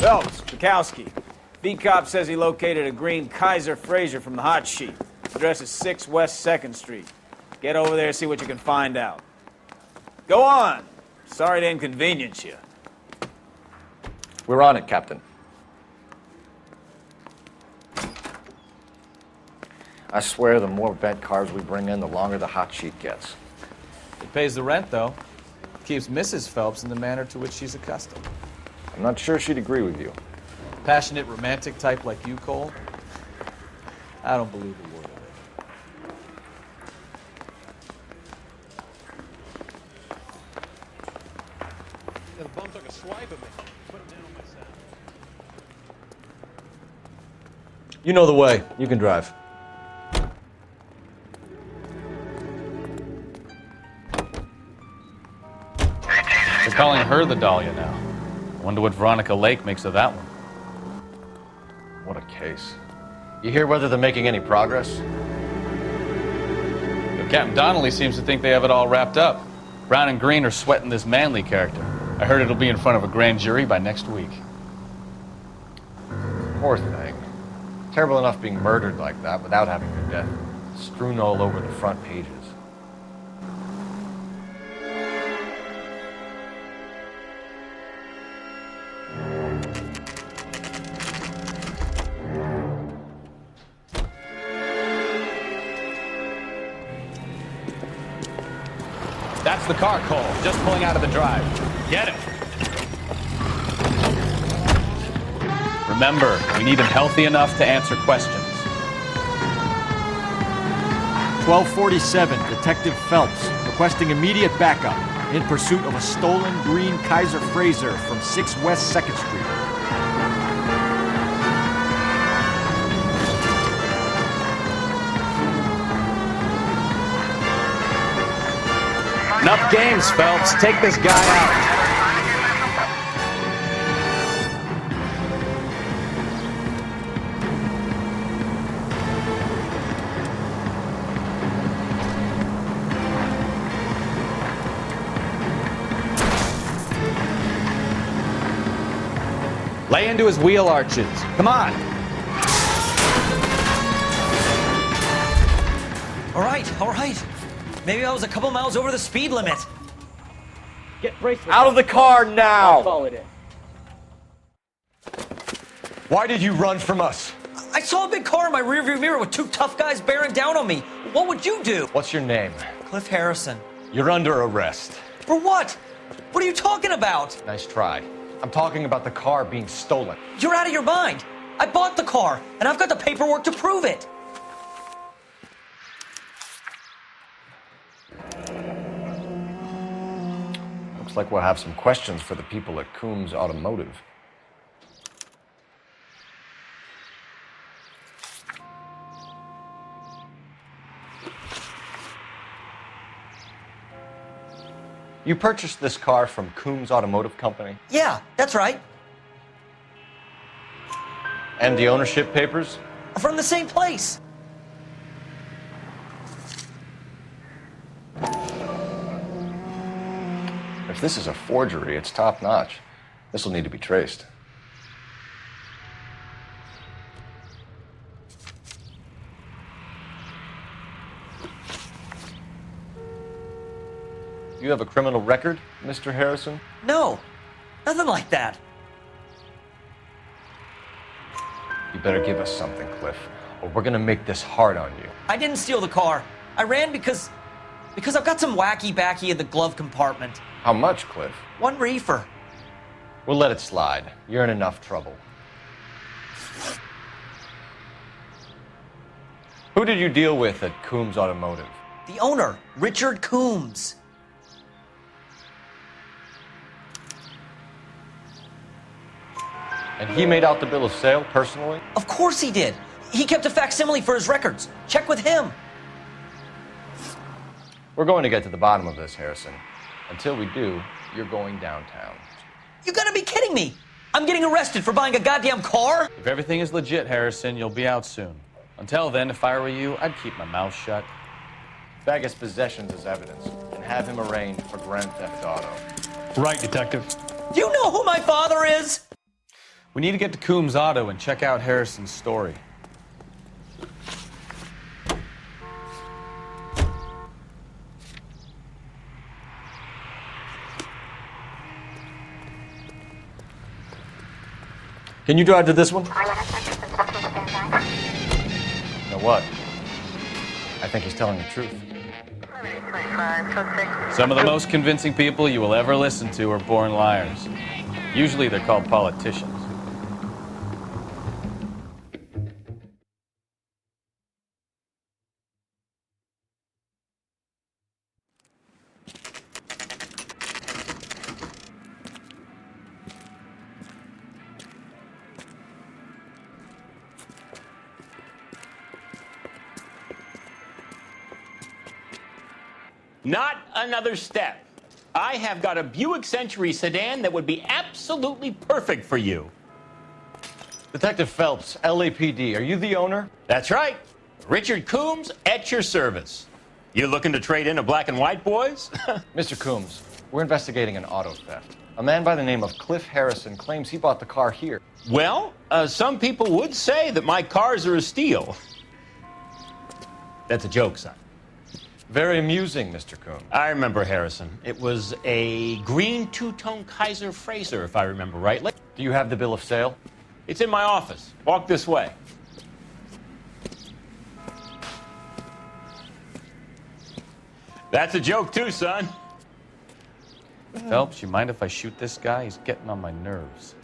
Phelps, Bukowski. Beat cop says he located a green Kaiser Frazer from the hot sheet. Address is 6 West 2nd Street. Get over there and see what you can find out. Go on. Sorry to inconvenience you. We're on it, Captain. I swear the more bent cars we bring in, the longer the hot sheet gets. It pays the rent, though. Keeps Mrs. Phelps in the manner to which she's accustomed. I'm not sure she'd agree with you. Passionate, romantic type like you, Cole? I don't believe a word of it. The bum took a swipe of me. Put him down on my side. You know the way. You can drive. They're calling her the Dahlia now. I wonder what Veronica Lake makes of that one. What a case. You hear whether they're making any progress? But Captain Donnelly seems to think they have it all wrapped up. Brown and Green are sweating this Manley character. I heard it'll be in front of a grand jury by next week. Poor thing. Terrible enough being murdered like that without having her death strewn all over the front pages. That's the car, Cole. Just pulling out of the drive. Get him. Remember, we need him healthy enough to answer questions. 1247, Detective Phelps, requesting immediate backup in pursuit of a stolen green Kaiser Frazer from 6 West 2nd Street. Enough games, Phelps. Take this guy out. Lay into his wheel arches. Come on. All right. Maybe I was a couple miles over the speed limit. Get bracelet. Out of the car now! I'll call it in. Why did you run from us? I saw a big car in my rearview mirror with 2 tough guys bearing down on me. What would you do? What's your name? Cliff Harrison. You're under arrest. For what? What are you talking about? Nice try. I'm talking about the car being stolen. You're out of your mind. I bought the car, and I've got the paperwork to prove it. Looks like we'll have some questions for the people at Coombs Automotive. You purchased this car from Coombs Automotive Company? Yeah, that's right. And the ownership papers? From the same place. If this is a forgery, it's top-notch. This will need to be traced. You have a criminal record, Mr. Harrison? No, nothing like that. You better give us something, Cliff, or we're gonna make this hard on you. I didn't steal the car. I ran because I've got some wacky backy in the glove compartment. How much, Cliff? 1 reefer. We'll let it slide. You're in enough trouble. Who did you deal with at Coombs Automotive? The owner, Richard Coombs. And he made out the bill of sale personally? Of course he did. He kept a facsimile for his records. Check with him. We're going to get to the bottom of this, Harrison. Until we do, you're going downtown. You gotta be kidding me. I'm getting arrested for buying a goddamn car? If everything is legit, Harrison, you'll be out soon. Until then, if I were you, I'd keep my mouth shut. Bag his possessions as evidence and have him arraigned for grand theft auto. Right, Detective. Do you know who my father is? We need to get to Coombs Auto and check out Harrison's story. Can you drive to this one? You know what? I think he's telling the truth. Some of the most convincing people you will ever listen to are born liars. Usually they're called politicians. Not another step. I have got a Buick Century sedan that would be absolutely perfect for you. Detective Phelps, LAPD, are you the owner? That's right. Richard Coombs at your service. You looking to trade in a black and white, boys? Mr. Coombs, we're investigating an auto theft. A man by the name of Cliff Harrison claims he bought the car here. Well, some people would say that my cars are a steal. That's a joke, son. Very amusing, Mr. Coombs. I remember Harrison. It was a green two-tone Kaiser Frazer, if I remember rightly. Do you have the bill of sale? It's in my office. Walk this way. That's a joke too, son. Phelps, you mind if I shoot this guy? He's getting on my nerves.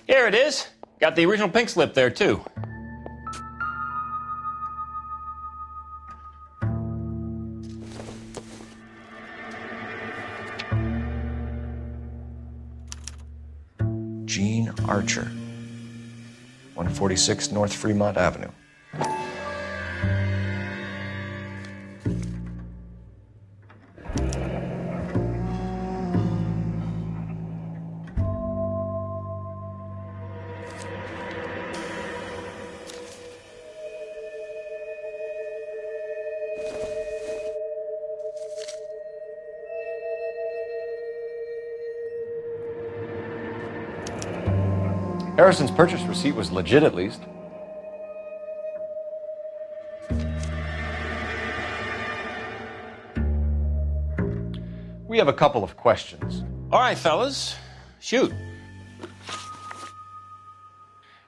Here it is. Got the original pink slip there, too. Gene Archer, 146 North Fremont Avenue. Harrison's purchase receipt was legit, at least. We have a couple of questions. All right, fellas. Shoot.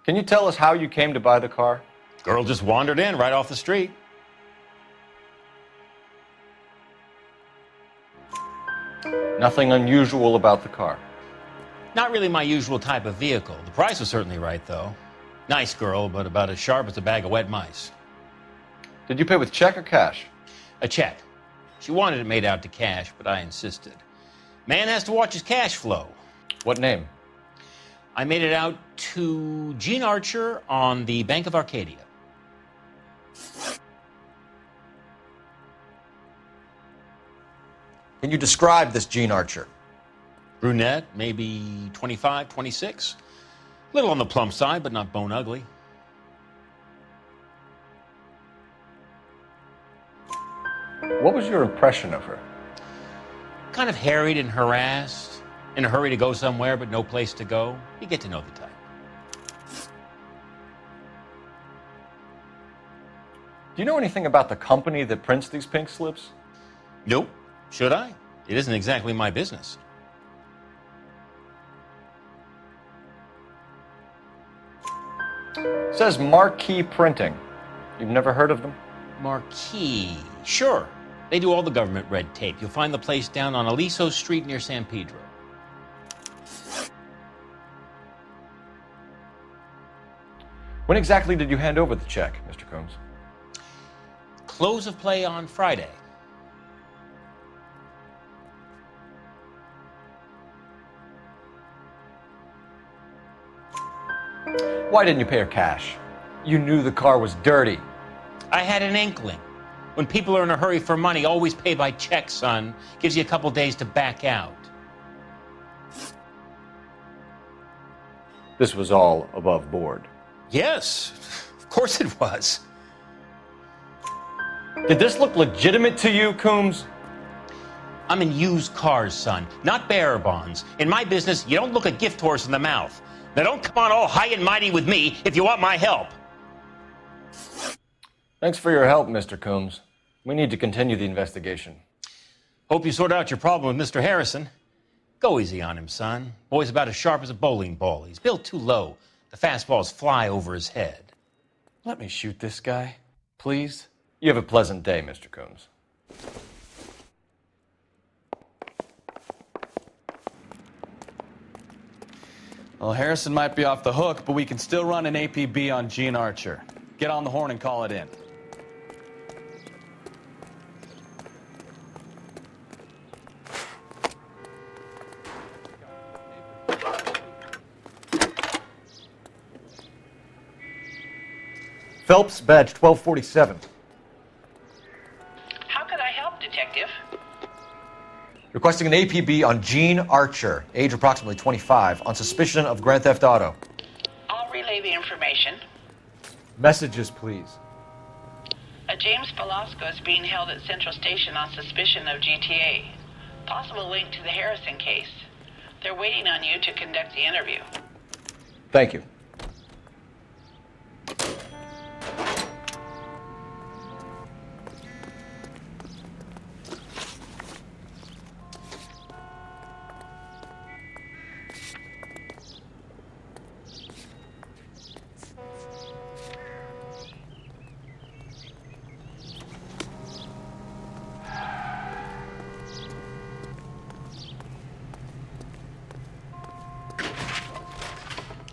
Can you tell us how you came to buy the car? Girl just wandered in right off the street. Nothing unusual about the car. Not really my usual type of vehicle. The price was certainly right, though. Nice girl, but about as sharp as a bag of wet mice. Did you pay with check or cash? A check. She wanted it made out to cash, but I insisted. Man has to watch his cash flow. What name? I made it out to Gene Archer on the Bank of Arcadia. Can you describe this Gene Archer? Brunette, maybe 25, 26. Little on the plump side, but not bone ugly. What was your impression of her? Kind of harried and harassed. In a hurry to go somewhere, but no place to go. You get to know the type. Do you know anything about the company that prints these pink slips? Nope. Should I? It isn't exactly my business. It says Marquee Printing. You've never heard of them? Marquee. Sure. They do all the government red tape. You'll find the place down on Aliso Street near San Pedro. When exactly did you hand over the check, Mr. Coombs? Close of play on Friday. Why didn't you pay her cash? You knew the car was dirty. I had an inkling. When people are in a hurry for money, always pay by check, son. Gives you a couple days to back out. This was all above board. Yes, of course it was. Did this look legitimate to you, Coombs? I'm in used cars, son, not bearer bonds. In my business, you don't look a gift horse in the mouth. Now don't come on all high and mighty with me if you want my help. Thanks for your help, Mr. Coombs. We need to continue the investigation. Hope you sort out your problem with Mr. Harrison. Go easy on him, son. Boy's about as sharp as a bowling ball. He's built too low. The fastballs fly over his head. Let me shoot this guy, please. You have a pleasant day, Mr. Coombs. Well, Harrison might be off the hook, but we can still run an APB on Gene Archer. Get on the horn and call it in. Phelps, badge 1247. How could I help, Detective? Requesting an APB on Gene Archer, age approximately 25, on suspicion of Grand Theft Auto. I'll relay the information. Messages, please. A James Velasco is being held at Central Station on suspicion of GTA. Possible link to the Harrison case. They're waiting on you to conduct the interview. Thank you.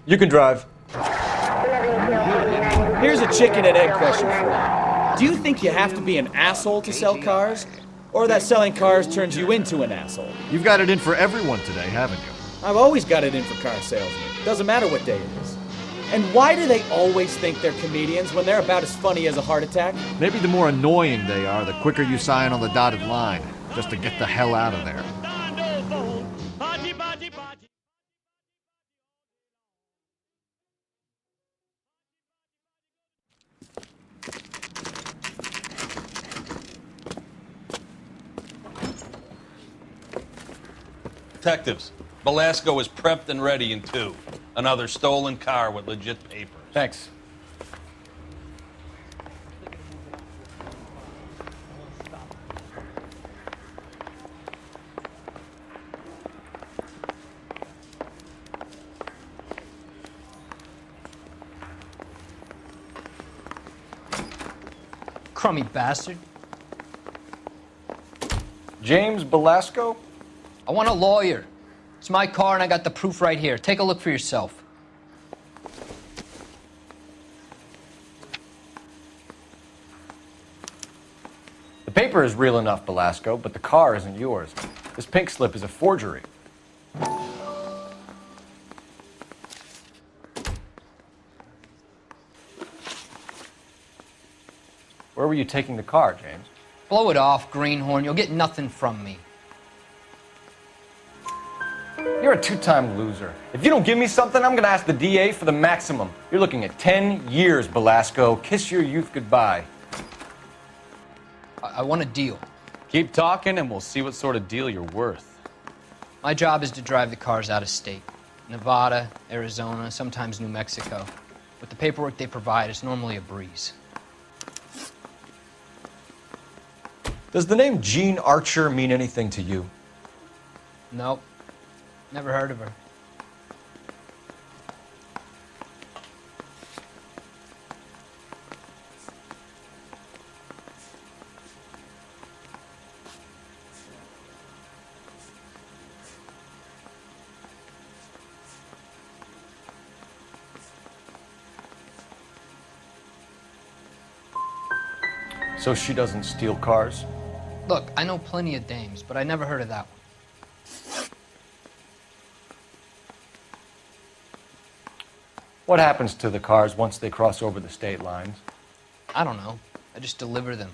You can drive. Here's a chicken and egg question for you. Do you think you have to be an asshole to sell cars? Or that selling cars turns you into an asshole? You've got it in for everyone today, haven't you? I've always got it in for car salesmen. Doesn't matter what day it is. And why do they always think they're comedians when they're about as funny as a heart attack? Maybe the more annoying they are, the quicker you sign on the dotted line, just to get the hell out of there. Detectives, Velasco is prepped and ready in 2. Another stolen car with legit papers. Thanks. Crummy bastard. James Velasco? I want a lawyer. It's my car and I got the proof right here. Take a look for yourself. The paper is real enough, Velasco, but the car isn't yours. This pink slip is a forgery. Where were you taking the car, James? Blow it off, greenhorn. You'll get nothing from me. You're a two-time loser. If you don't give me something, I'm gonna ask the DA for the maximum. You're looking at 10 years, Velasco. Kiss your youth goodbye. I want a deal. Keep talking and we'll see what sort of deal you're worth. My job is to drive the cars out of state. Nevada, Arizona, sometimes New Mexico. With the paperwork they provide, it's normally a breeze. Does the name Gene Archer mean anything to you? Nope. Never heard of her. So she doesn't steal cars? Look, I know plenty of dames, but I never heard of that one. What happens to the cars once they cross over the state lines? I don't know. I just deliver them.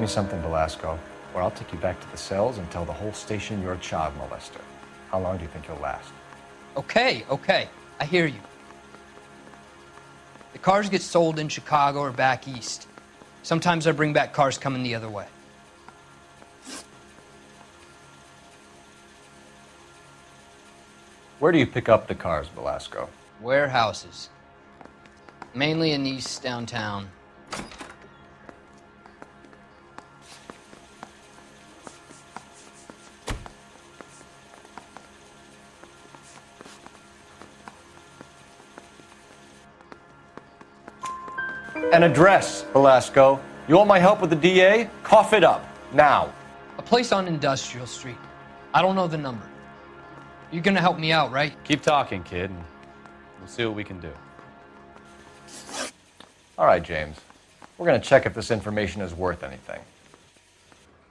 me something, Velasco, or I'll take you back to the cells and tell the whole station you're a child molester. How long do you think you'll last? Okay, I hear you. The cars get sold in Chicago or back east. Sometimes I bring back cars coming the other way. Where do you pick up the cars, Velasco? Warehouses. Mainly in East downtown. An address, Velasco. You want my help with the DA? Cough it up, now. A place on Industrial Street. I don't know the number. You're gonna help me out, right? Keep talking, kid, and we'll see what we can do. All right, James. We're gonna check if this information is worth anything.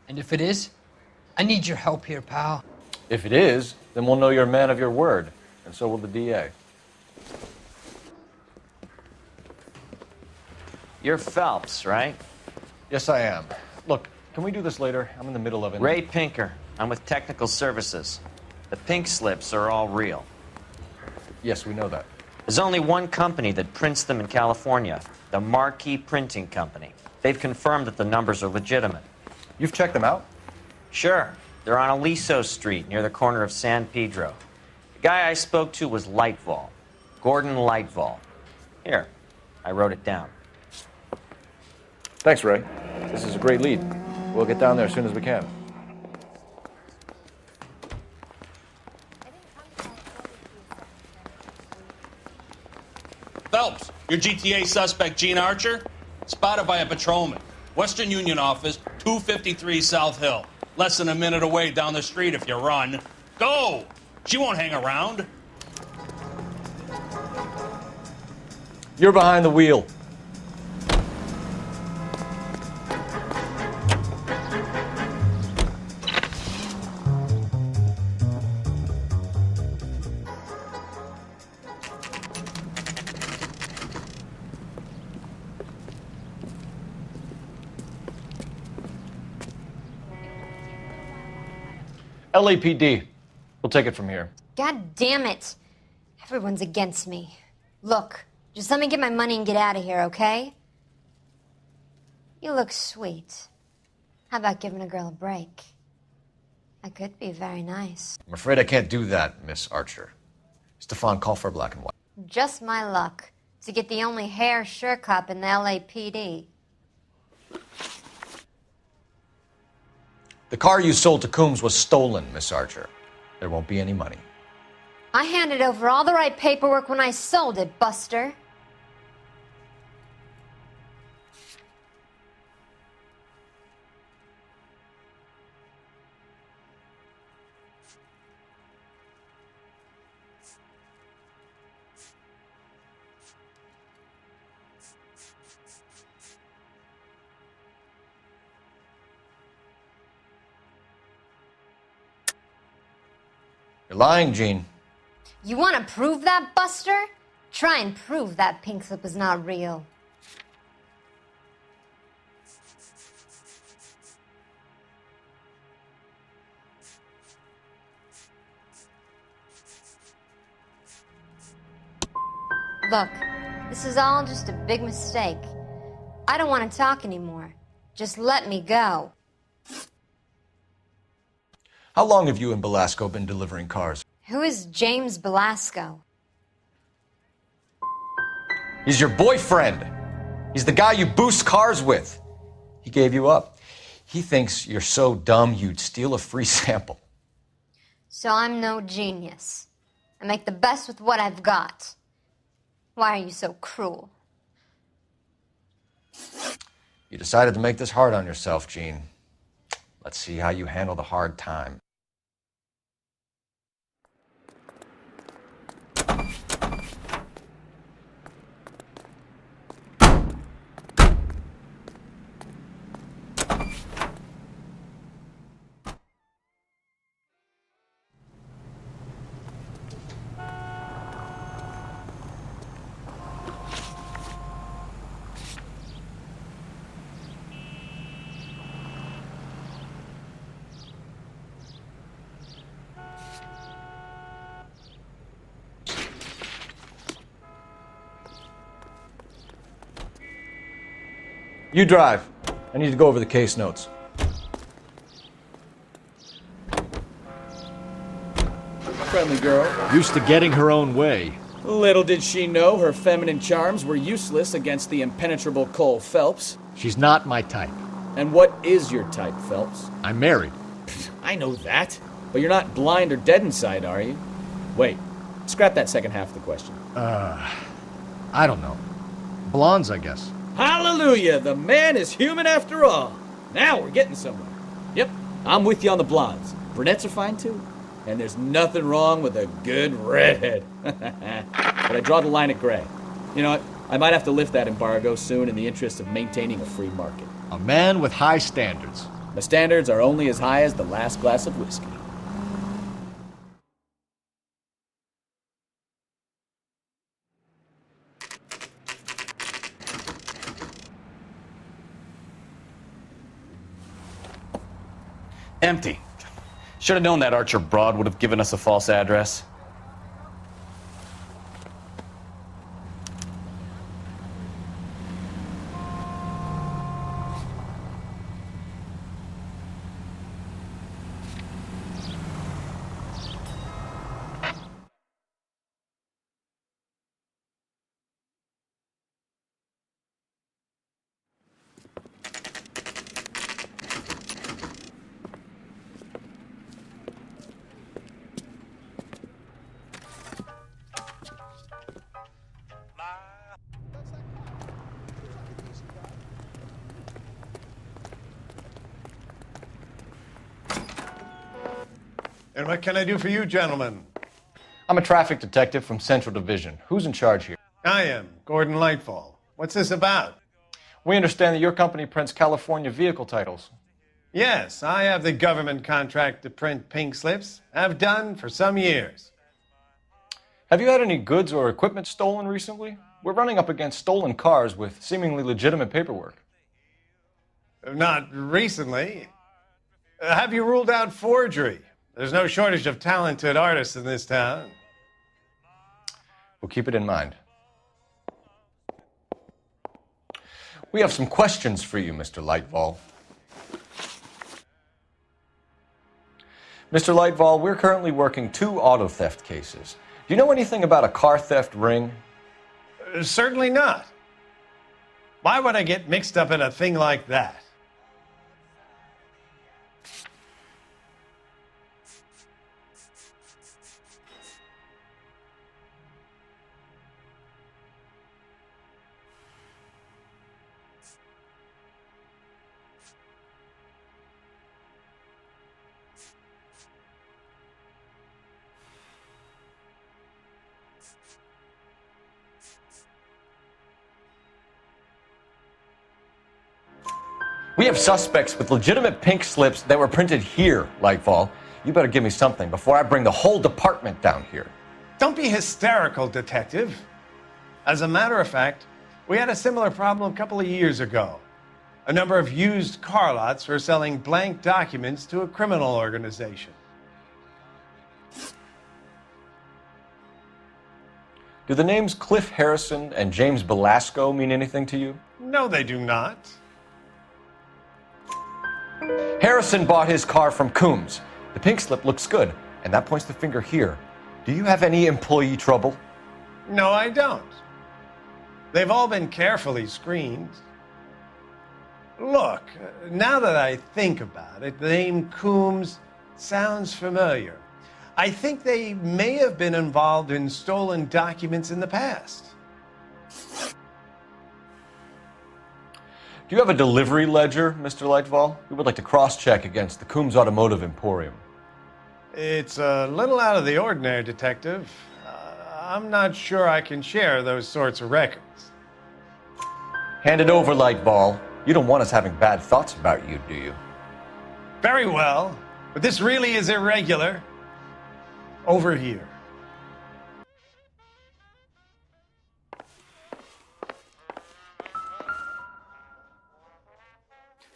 And if it is, I need your help here, pal. If it is, then we'll know you're a man of your word, and so will the DA. You're Phelps, right? Yes, I am. Look, can we do this later? I'm in the middle of it. Ray Pinker. I'm with Technical Services. The pink slips are all real. Yes, we know that. There's only one company that prints them in California, the Marquee Printing Company. They've confirmed that the numbers are legitimate. You've checked them out? Sure. They're on Aliso Street, near the corner of San Pedro. The guy I spoke to was Lightval. Gordon Lightval. Here, I wrote it down. Thanks, Ray. This is a great lead. We'll get down there as soon as we can. Phelps, your GTA suspect, Gene Archer, spotted by a patrolman. Western Union office, 253 South Hill. Less than a minute away down the street if you run. Go! She won't hang around. You're behind the wheel. LAPD. We'll take it from here. God damn it. Everyone's against me. Look, just let me get my money and get out of here, okay? You look sweet. How about giving a girl a break? I could be very nice. I'm afraid I can't do that, Miss Archer. Stefan, call for black and white. Just my luck to get the only hair sure cop in the LAPD. The car you sold to Coombs was stolen, Miss Archer. There won't be any money. I handed over all the right paperwork when I sold it, Buster. You're lying, Gene. You want to prove that, Buster? Try and prove that pink slip is not real. Look, this is all just a big mistake. I don't want to talk anymore. Just let me go. How long have you and Belasco been delivering cars? Who is James Belasco? He's your boyfriend. He's the guy you boost cars with. He gave you up. He thinks you're so dumb you'd steal a free sample. So I'm no genius. I make the best with what I've got. Why are you so cruel? You decided to make this hard on yourself, Gene. Let's see how you handle the hard time. You drive. I need to go over the case notes. Friendly girl. Used to getting her own way. Little did she know her feminine charms were useless against the impenetrable Cole Phelps. She's not my type. And what is your type, Phelps? I'm married. I know that. But you're not blind or dead inside, are you? Wait, scrap that second half of the question. I don't know. Blondes, I guess. Hallelujah! The man is human after all. Now we're getting somewhere. Yep, I'm with you on the blondes. Brunettes are fine too. And there's nothing wrong with a good redhead. But I draw the line at gray. You know what? I might have to lift that embargo soon in the interest of maintaining a free market. A man with high standards. My standards are only as high as the last glass of whiskey. Empty. Should have known that Archer broad would have given us a false address. And what can I do for you, gentlemen? I'm a traffic detective from Central Division. Who's in charge here? I am, Gordon Lightfall. What's this about? We understand that your company prints California vehicle titles. Yes, I have the government contract to print pink slips. Have done for some years. Have you had any goods or equipment stolen recently? We're running up against stolen cars with seemingly legitimate paperwork. Not recently. Have you ruled out forgery? There's no shortage of talented artists in this town. We'll keep it in mind. We have some questions for you, Mr. Lightfall. Mr. Lightfall, we're currently working 2 auto theft cases. Do you know anything about a car theft ring? Certainly not. Why would I get mixed up in a thing like that? We have suspects with legitimate pink slips that were printed here, Lightfall. You better give me something before I bring the whole department down here. Don't be hysterical, Detective. As a matter of fact, we had a similar problem a couple of years ago. A number of used car lots were selling blank documents to a criminal organization. Do the names Cliff Harrison and James Belasco mean anything to you? No, they do not. Harrison bought his car from Coombs. The pink slip looks good, and that points the finger here. Do you have any employee trouble? No, I don't. They've all been carefully screened. Look, now that I think about it, the name Coombs sounds familiar. I think they may have been involved in stolen documents in the past. Do you have a delivery ledger, Mr. Lightfall? We would like to cross-check against the Coombs Automotive Emporium. It's a little out of the ordinary, Detective. I'm not sure I can share those sorts of records. Hand it over, Lightfall. You don't want us having bad thoughts about you, do you? Very well, but this really is irregular. Over here.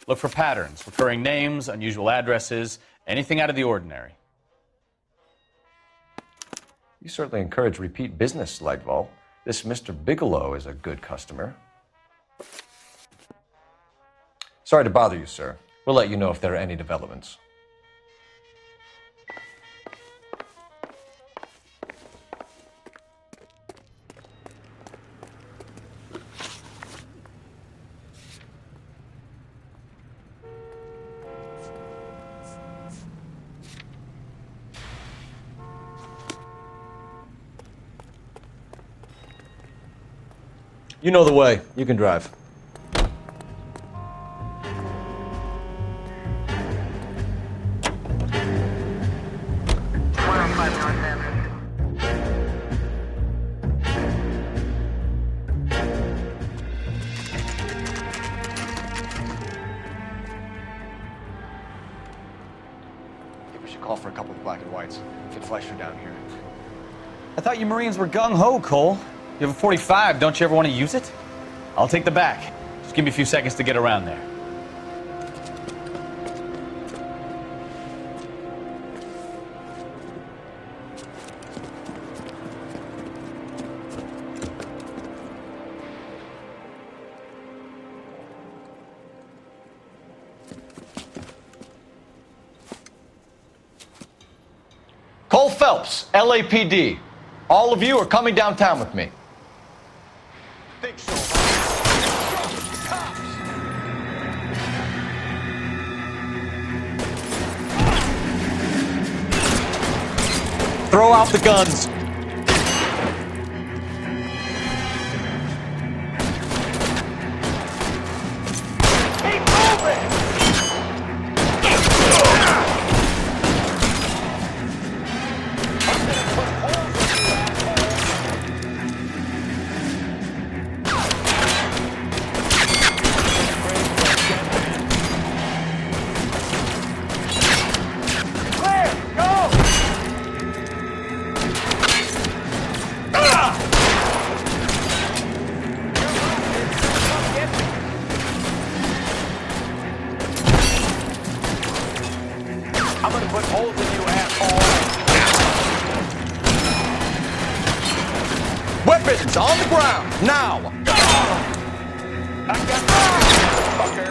Look for patterns, recurring names, unusual addresses, anything out of the ordinary. You certainly encourage repeat business, Lightfall. This Mr. Bigelow is a good customer. Sorry to bother you, sir. We'll let you know if there are any developments. You know the way. You can drive. We should call for a couple of black and whites. Get Fleischer down here. I thought you Marines were gung-ho, Cole. You have a 45, don't you ever want to use it? I'll take the back. Just give me a few seconds to get around there. Cole Phelps, LAPD. All of you are coming downtown with me. Think so. Throw out the guns. Keep moving! I'm gonna put holes in you, asshole. Weapons on the ground, now! I got you, fucker.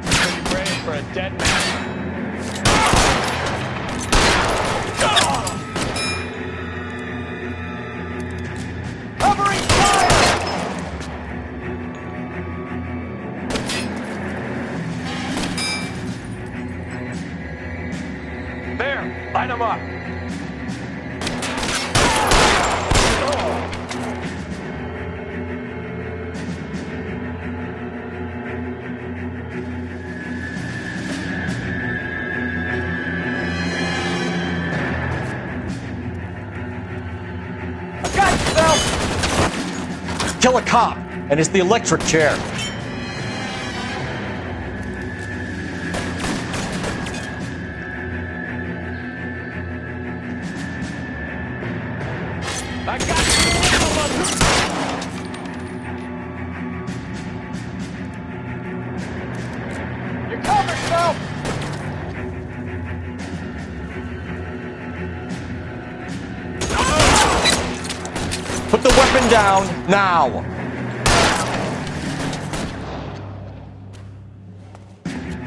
Are you ready for a dead man? Covering fire! There, line them up. I got you, Phelps! Kill a cop, and it's the electric chair. I got you. You're covered, Phelps! Put the weapon down, now!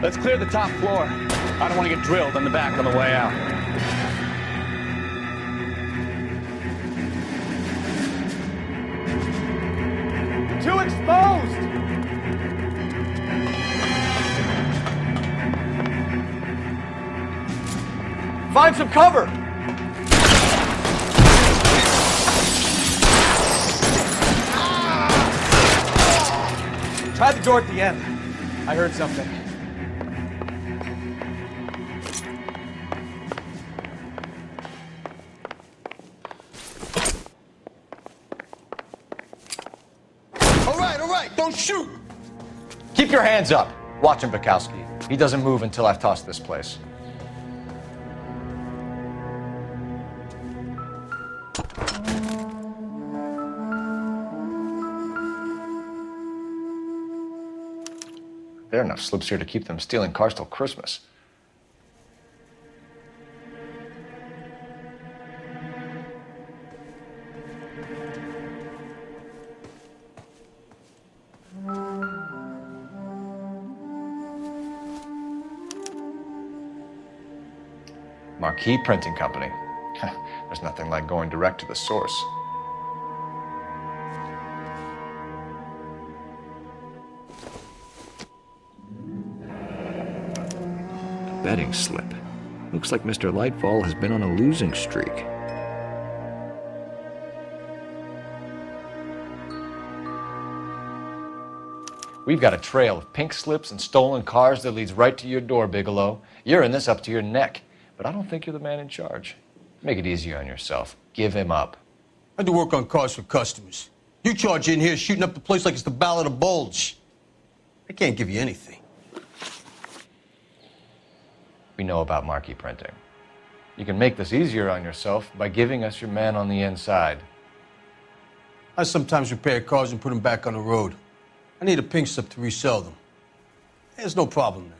Let's clear the top floor. I don't want to get drilled in the back on the way out. Too exposed! Find some cover! Try the door at the end. I heard something. All right, don't shoot! Keep your hands up. Watch him, Bukowski. He doesn't move until I've tossed this place. There are enough slips here to keep them stealing cars till Christmas. Marquee Printing Company. There's nothing like going direct to the source. Betting slip. Looks like Mr. Lightfall has been on a losing streak. We've got a trail of pink slips and stolen cars that leads right to your door, Bigelow. You're in this up to your neck, but I don't think you're the man in charge. Make it easier on yourself. Give him up. I do work on cars for customers. You charge in here shooting up the place like it's the Ballad of Bulge. I can't give you anything. We know about Marquee Printing. You can make this easier on yourself by giving us your man on the inside. I sometimes repair cars and put them back on the road. I need a pink slip to resell them. There's no problem there.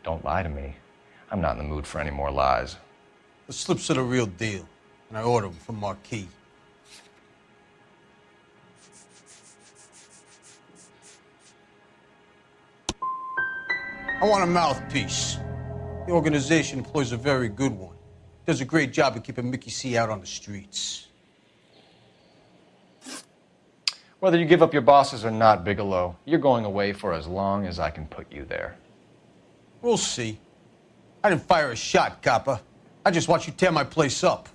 Don't lie to me. I'm not in the mood for any more lies. The slips are the real deal, and I ordered them from Marquee. I want a mouthpiece. The organization employs a very good one. Does a great job of keeping Mickey C out on the streets. Whether you give up your bosses or not, Bigelow, you're going away for as long as I can put you there. We'll see. I didn't fire a shot, copper. I just watched you tear my place up.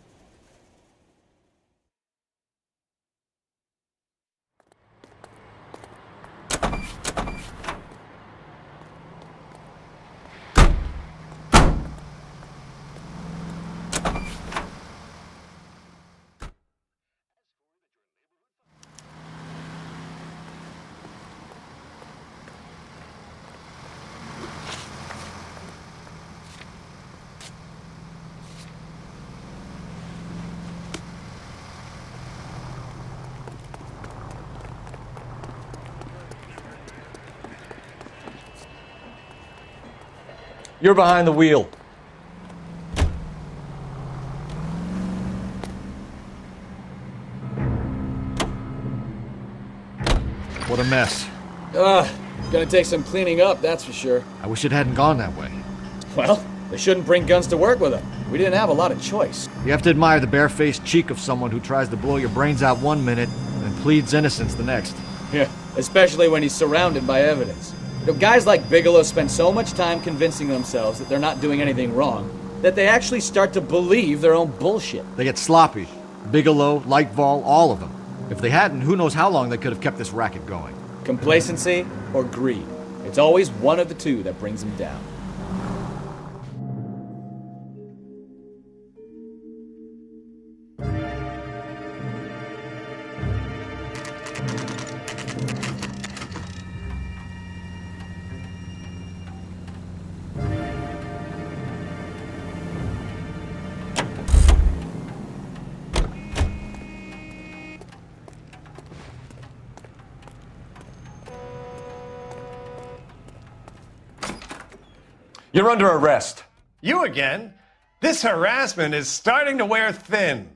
You're behind the wheel. What a mess. Gonna take some cleaning up, that's for sure. I wish it hadn't gone that way. Well, they shouldn't bring guns to work with them. We didn't have a lot of choice. You have to admire the barefaced cheek of someone who tries to blow your brains out one minute and pleads innocence the next. Yeah, especially when he's surrounded by evidence. You know, guys like Bigelow spend so much time convincing themselves that they're not doing anything wrong that they actually start to believe their own bullshit. They get sloppy. Bigelow, Lightfall, all of them. If they hadn't, who knows how long they could have kept this racket going. Complacency or greed. It's always one of the two that brings them down. You're under arrest. You again? This harassment is starting to wear thin.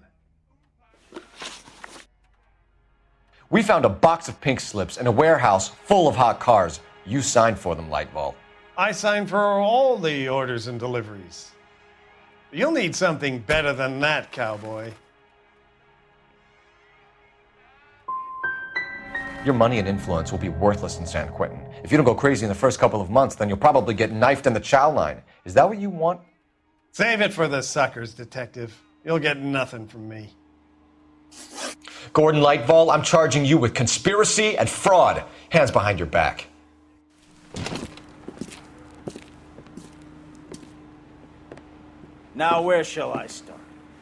We found a box of pink slips in a warehouse full of hot cars. You signed for them, Lightfall. I signed for all the orders and deliveries. You'll need something better than that, cowboy. Your money and influence will be worthless in San Quentin. If you don't go crazy in the first couple of months, then you'll probably get knifed in the chow line. Is that what you want? Save it for the suckers, detective. You'll get nothing from me. Gordon Lightfall, I'm charging you with conspiracy and fraud. Hands behind your back. Now, where shall I start?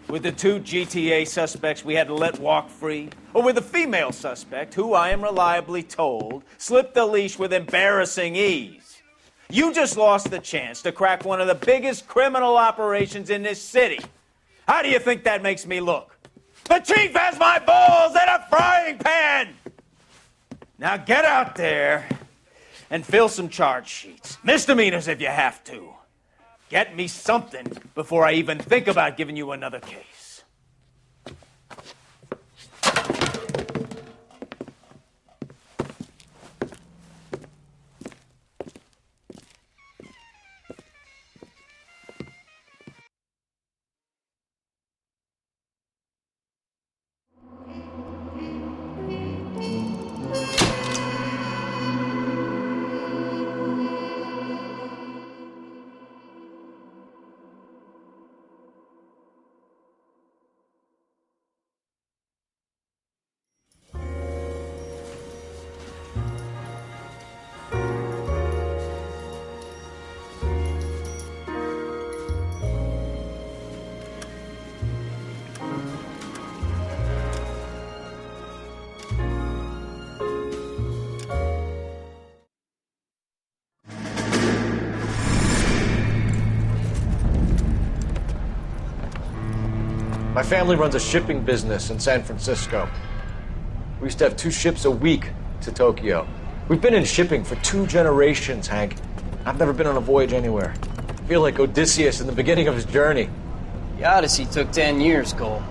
With the 2 GTA suspects we had to let walk free? Or with the female suspect, who I am reliably told, slipped the leash with embarrassing ease? You just lost the chance to crack one of the biggest criminal operations in this city. How do you think that makes me look? The chief has my balls in a frying pan! Now get out there and fill some charge sheets. Misdemeanors if you have to. Get me something before I even think about giving you another case. My family runs a shipping business in San Francisco. We used to have 2 ships a week to Tokyo. We've been in shipping for 2 generations, Hank. I've never been on a voyage anywhere. I feel like Odysseus in the beginning of his journey. The Odyssey took 10 years, Cole.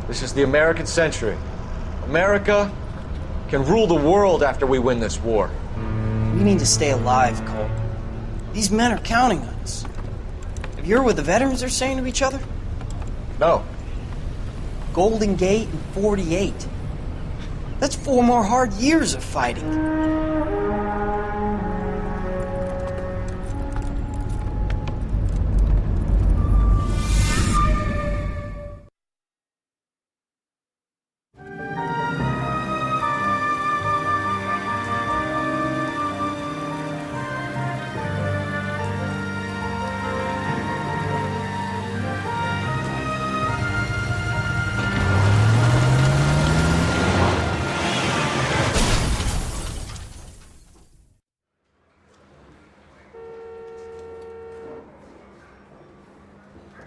This is the American century. America can rule the world after we win this war. We need to stay alive, Cole. These men are counting on us. Have you heard what the veterans are saying to each other? No. Golden Gate and 48. That's 4 more hard years of fighting.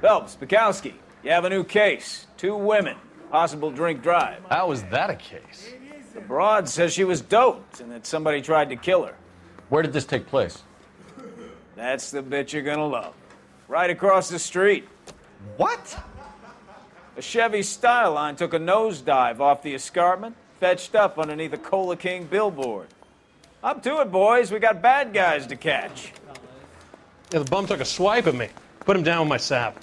Phelps, Bukowski, you have a new case. 2 women, possible drink drive. How was that a case? The broad says she was doped and that somebody tried to kill her. Where did this take place? That's the bit you're gonna love. Right across the street. What? A Chevy Styline took a nosedive off the escarpment, fetched up underneath a Cola King billboard. Up to it, boys. We got bad guys to catch. Yeah, the bum took a swipe at me. Put him down with my sap.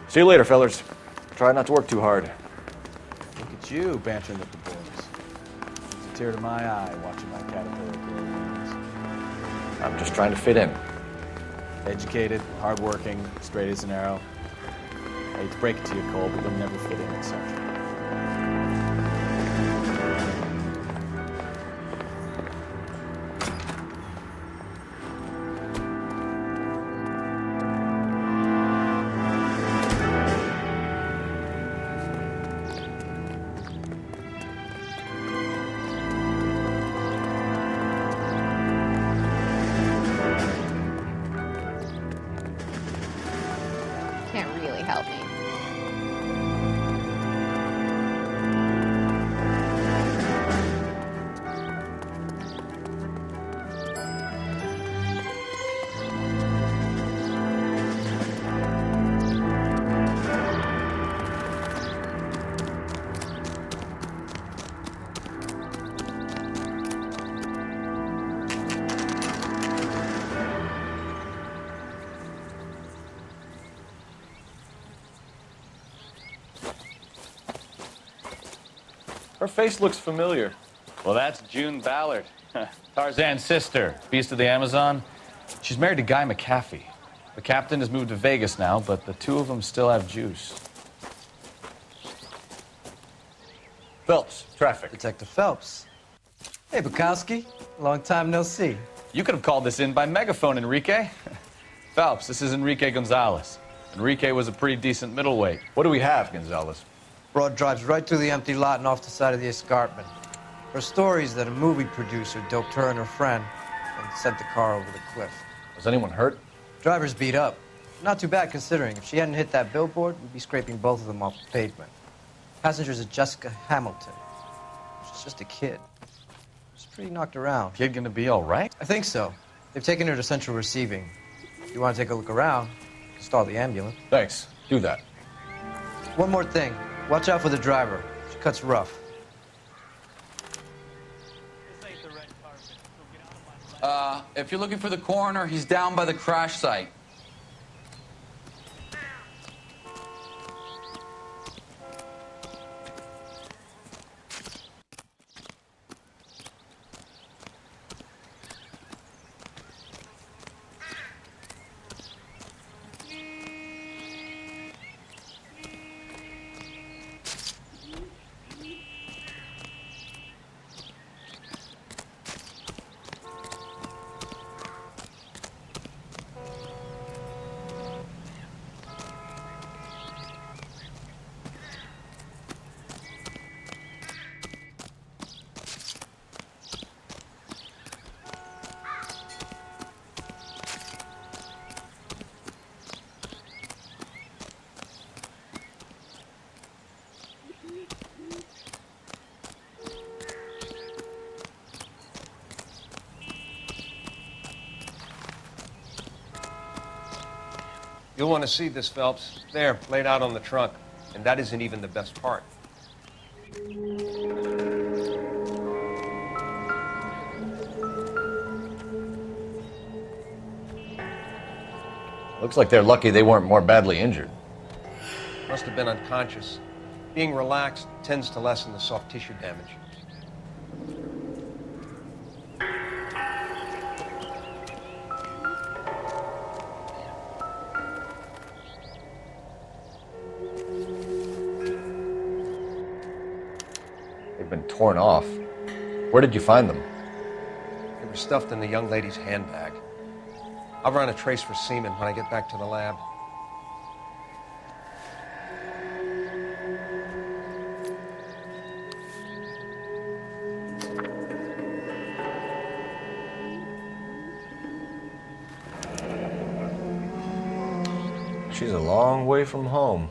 See you later, fellers. Try not to work too hard. Look at you bantering with the boys. It's a tear to my eye watching my caterpillar grow wings. I'm just trying to fit in. Educated, hardworking, straight as an arrow. I hate to break it to you, Cole, but you'll never fit in at Central. Can't really help me. Her face looks familiar. Well, that's June Ballard, Tarzan's sister, beast of the Amazon. She's married to Guy McAfee. The captain has moved to Vegas now, but the 2 of them still have juice. Phelps, traffic. Detective Phelps. Hey, Bukowski. Long time no see. You could have called this in by megaphone, Enrique. Phelps, this is Enrique Gonzalez. Enrique was a pretty decent middleweight. What do we have, Gonzalez? Broad drives right through the empty lot and off the side of the escarpment. Her story is that a movie producer doped her and her friend and sent the car over the cliff. Was anyone hurt? Driver's beat up. Not too bad considering. If she hadn't hit that billboard, we'd be scraping both of them off the pavement. Passenger's a Jessica Hamilton. She's just a kid. She's pretty knocked around. Kid gonna be all right? I think so. They've taken her to central receiving. If you want to take a look around, you can stall the ambulance. Thanks. Do that. One more thing. Watch out for the driver. She cuts rough. If you're looking for the coroner, he's down by the crash site. You'll want to see this, Phelps. There, laid out on the trunk. And that isn't even the best part. Looks like they're lucky they weren't more badly injured. Must have been unconscious. Being relaxed tends to lessen the soft tissue damage. They've been torn off. Where did you find them? They were stuffed in the young lady's handbag. I'll run a trace for semen when I get back to the lab. She's a long way from home.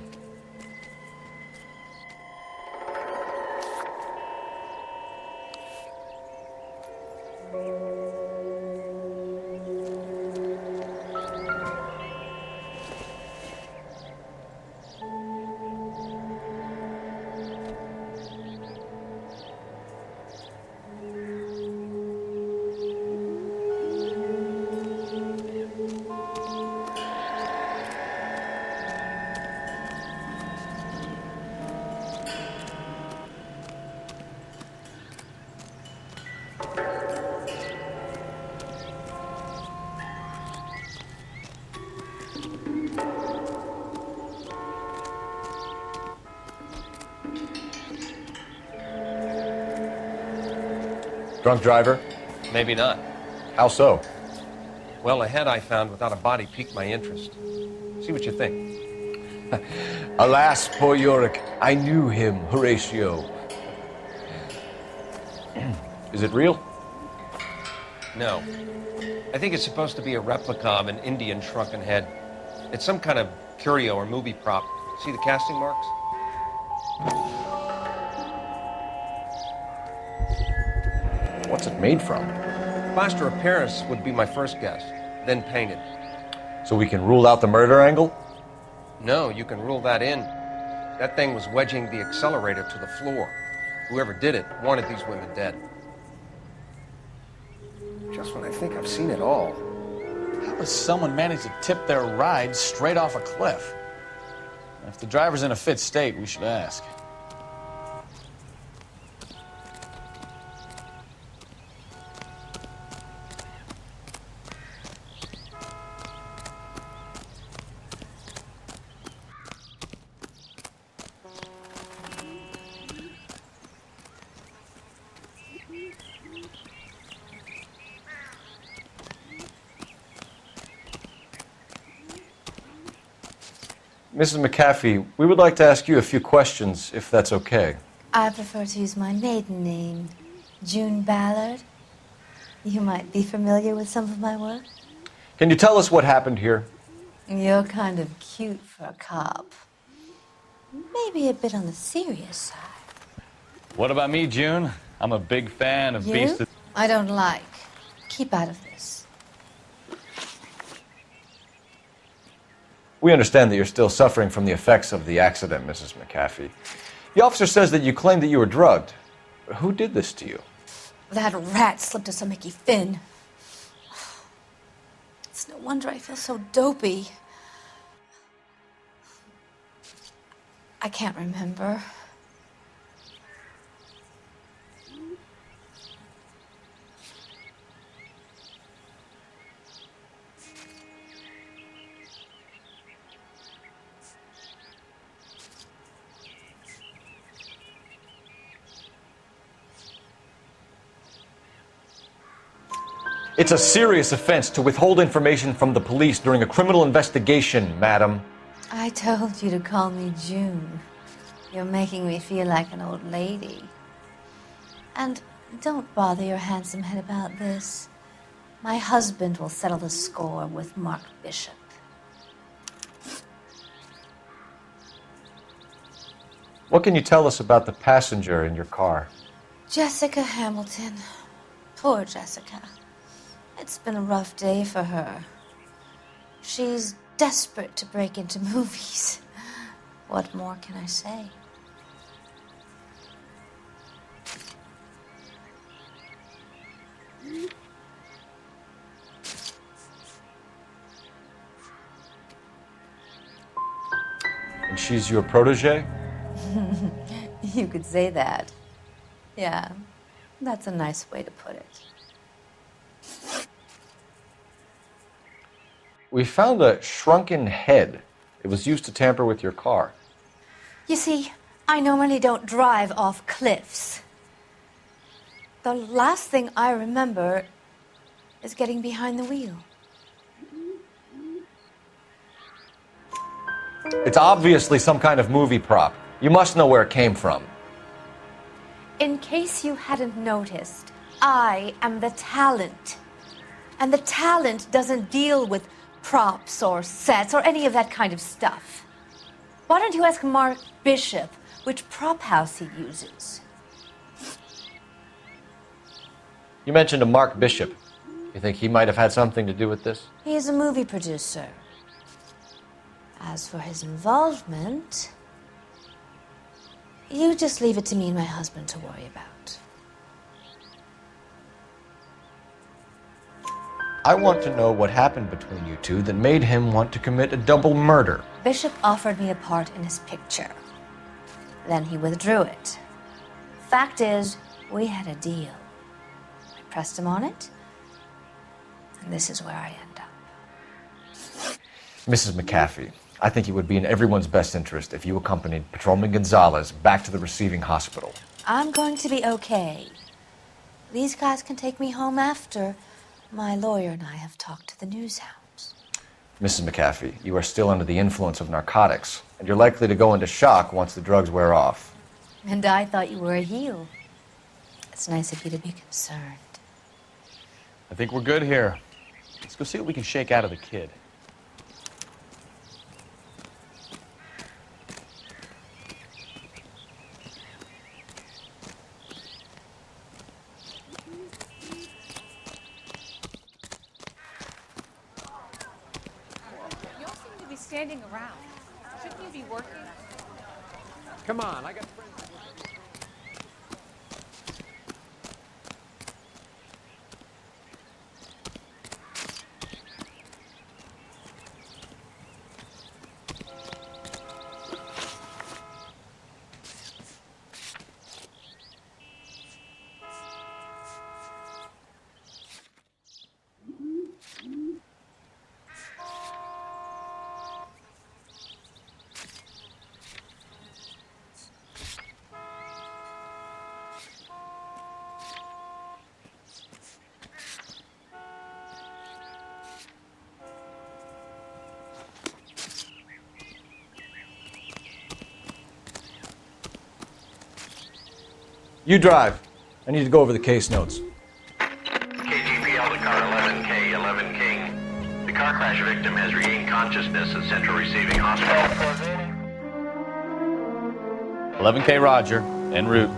Drunk driver? Maybe not. How so? Well, a head I found without a body piqued my interest. See what you think. Alas, poor Yorick, I knew him, Horatio. Is it real? No. I think it's supposed to be a replica of an Indian shrunken head. It's some kind of curio or movie prop. See the casting marks? What's it made from? Plaster of Paris would be my first guess, then painted. So we can rule out the murder angle? No, you can rule that in. That thing was wedging the accelerator to the floor. Whoever did it wanted these women dead. Just when I think I've seen it all. How does someone manage to tip their ride straight off a cliff? If the driver's in a fit state, we should ask. Mrs. McAfee, we would like to ask you a few questions, if that's okay. I prefer to use my maiden name, June Ballard. You might be familiar with some of my work. Can you tell us what happened here? You're kind of cute for a cop. Maybe a bit on the serious side. What about me, June? I'm a big fan of You? Beast of... I don't like. Keep out of this. We understand that you're still suffering from the effects of the accident, Mrs. McAfee. The officer says that you claimed that you were drugged. Who did this to you? That rat slipped us a Mickey Finn. It's no wonder I feel so dopey. I can't remember. It's a serious offense to withhold information from the police during a criminal investigation, madam. I told you to call me June. You're making me feel like an old lady. And don't bother your handsome head about this. My husband will settle the score with Mark Bishop. What can you tell us about the passenger in your car? Jessica Hamilton. Poor Jessica. It's been a rough day for her. She's desperate to break into movies. What more can I say? And she's your protege? You could say that. Yeah, that's a nice way to put it. We found a shrunken head. It was used to tamper with your car. You see, I normally don't drive off cliffs. The last thing I remember is getting behind the wheel. It's obviously some kind of movie prop. You must know where it came from. In case you hadn't noticed, I am the talent. And the talent doesn't deal with props or sets or any of that kind of stuff. Why don't you ask Mark Bishop which prop house he uses? You mentioned a Mark Bishop. You think he might have had something to do with this? He is a movie producer. As for his involvement, you just leave it to me and my husband to worry about. I want to know what happened between you two that made him want to commit a double murder. Bishop offered me a part in his picture. Then he withdrew it. Fact is, we had a deal. I pressed him on it, and this is where I end up. Mrs. McAfee, I think it would be in everyone's best interest if you accompanied Patrolman Gonzalez back to the receiving hospital. I'm going to be okay. These guys can take me home after. My lawyer and I have talked to the news hounds. Mrs. McAfee, you are still under the influence of narcotics, and you're likely to go into shock once the drugs wear off. And I thought you were a heel. It's nice of you to be concerned. I think we're good here. Let's go see what we can shake out of the kid. Standing around. Shouldn't you be working? Come on, I got friends. You drive. I need to go over the case notes. KGPL to car 11K, 11 King. The car crash victim has regained consciousness at Central Receiving Hospital. 11K Roger, en route.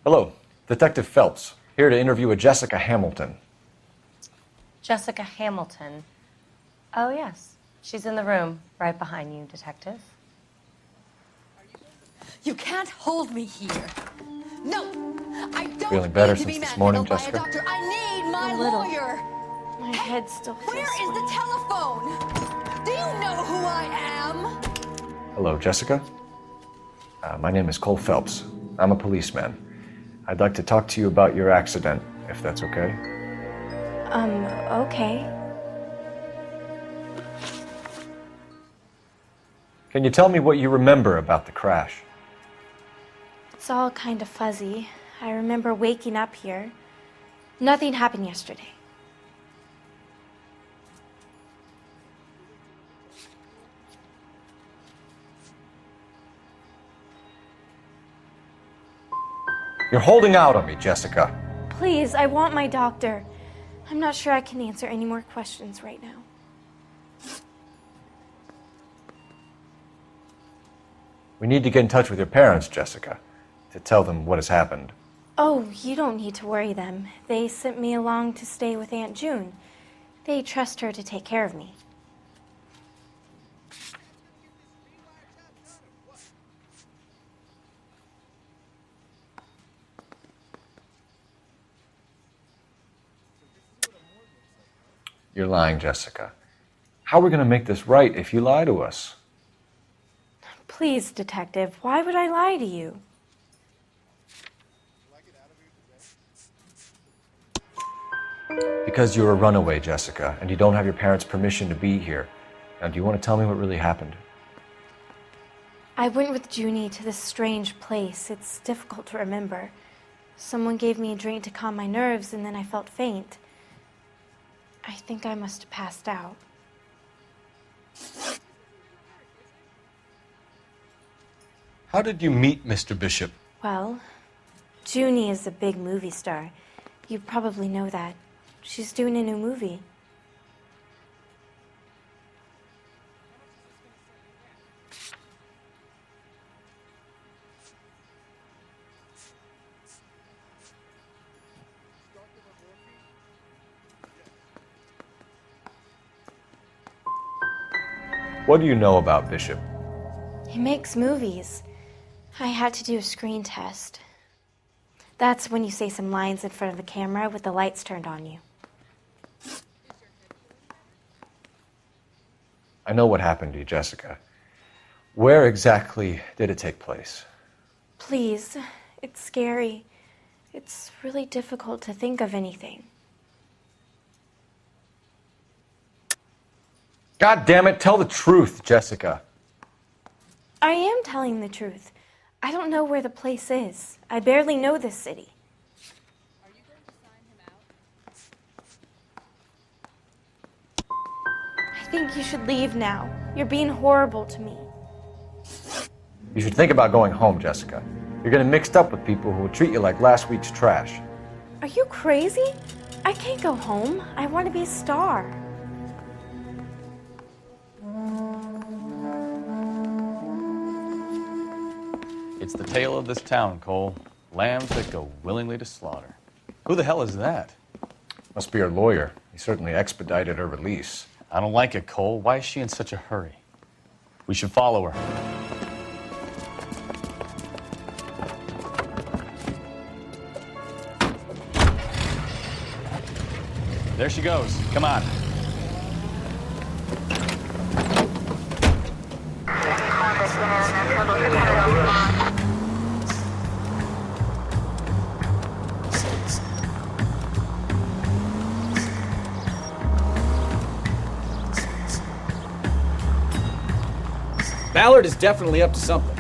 Hello, Detective Phelps, here to interview a Jessica Hamilton. Jessica Hamilton. Oh, yes. She's in the room right behind you, Detective. You can't hold me here. No, I don't Feeling better need to be since this morning, manhandled by a Jessica? doctor. I need my lawyer. My head still feels Where is the telephone? Do you know who I am? Hello, Jessica. My name is Cole Phelps. I'm a policeman. I'd like to talk to you about your accident, if that's okay. Okay. Can you tell me what you remember about the crash? It's all kind of fuzzy. I remember waking up here. Nothing happened yesterday. You're holding out on me, Jessica. Please, I want my doctor. I'm not sure I can answer any more questions right now. We need to get in touch with your parents, Jessica, to tell them what has happened. Oh, you don't need to worry them. They sent me along to stay with Aunt June. They trust her to take care of me. You're lying, Jessica. How are we going to make this right if you lie to us? Please, Detective, why would I lie to you? Because you're a runaway, Jessica, and you don't have your parents' permission to be here. Now, do you want to tell me what really happened? I went with Junie to this strange place. It's difficult to remember. Someone gave me a drink to calm my nerves, and then I felt faint. I think I must have passed out. How did you meet Mr. Bishop? Well, Junie is a big movie star. You probably know that. She's doing a new movie. What do you know about Bishop? He makes movies. I had to do a screen test. That's when you say some lines in front of the camera with the lights turned on you. I know what happened to you, Jessica. Where exactly did it take place? Please, it's scary. It's really difficult to think of anything. God damn it, tell the truth, Jessica. I am telling the truth. I don't know where the place is. I barely know this city. I think you should leave now. You're being horrible to me. You should think about going home, Jessica. You're getting mixed up with people who will treat you like last week's trash. Are you crazy? I can't go home. I want to be a star. It's the tale of this town, Cole. Lambs that go willingly to slaughter. Who the hell is that? Must be her lawyer. He certainly expedited her release. I don't like it, Cole. Why is she in such a hurry? We should follow her. There she goes. Come on. Ballard is definitely up to something.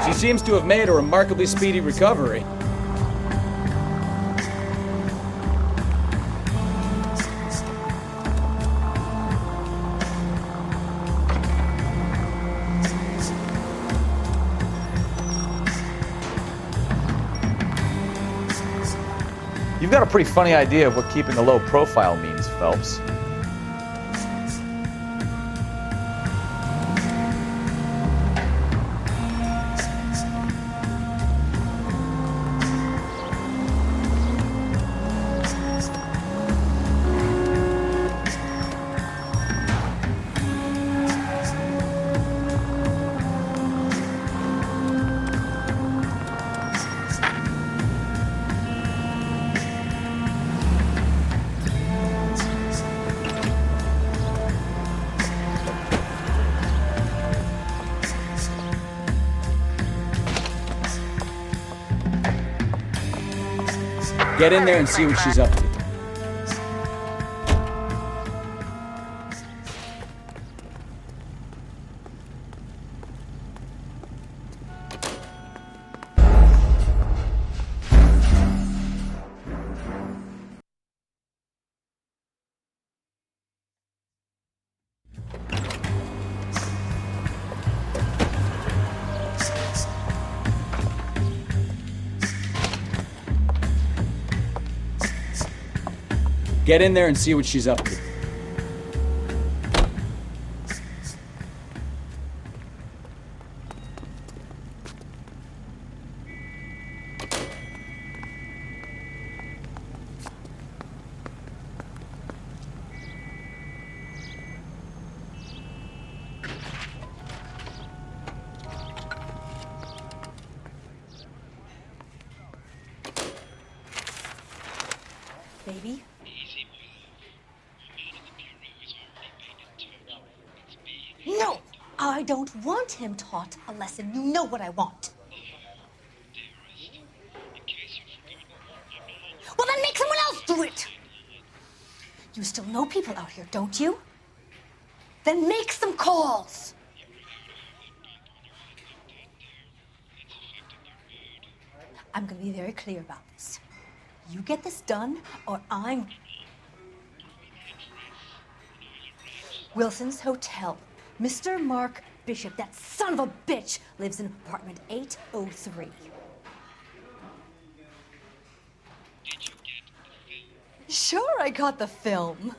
She seems to have made a remarkably speedy recovery. You've got a pretty funny idea of what keeping a low profile means, Phelps. Get in there and see what she's up to. Get in there and see what she's up to. Baby? No! I don't want him taught a lesson. You know what I want. Well, then make someone else do it! You still know people out here, don't you? Then make some calls! I'm gonna be very clear about this. You get this done, or I'm... Wilson's Hotel. Mr. Mark Bishop, that son of a bitch, lives in apartment 803. Sure, I got the film.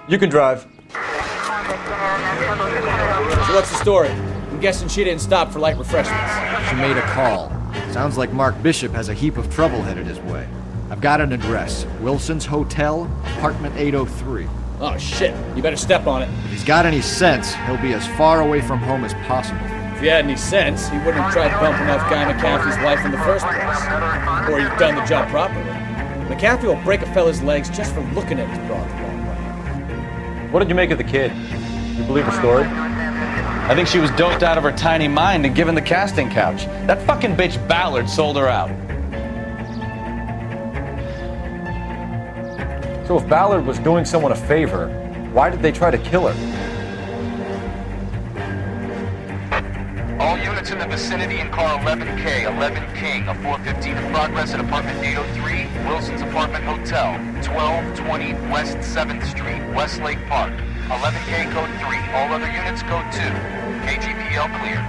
You can drive. So what's the story? I'm guessing she didn't stop for light refreshments. She made a call. Sounds like Mark Bishop has a heap of trouble headed his way. I've got an address. Wilson's Hotel, apartment 803. Oh, shit. You better step on it. If he's got any sense, he'll be as far away from home as possible. If he had any sense, he wouldn't have tried bumping off Guy McAfee's wife in the first place. Or he'd done the job properly. McAfee will break a fella's legs just for looking at his broad the wrong way. What did you make of the kid? You believe her story? I think she was doped out of her tiny mind and given the casting couch. That fucking bitch Ballard sold her out. So if Ballard was doing someone a favor, why did they try to kill her? All units in the vicinity in car 11K, 11 King, a 415 in progress at apartment 803, Wilson's Apartment Hotel, 1220 West 7th Street, Westlake Park. 11K code 3, all other units code 2. KGPL clear.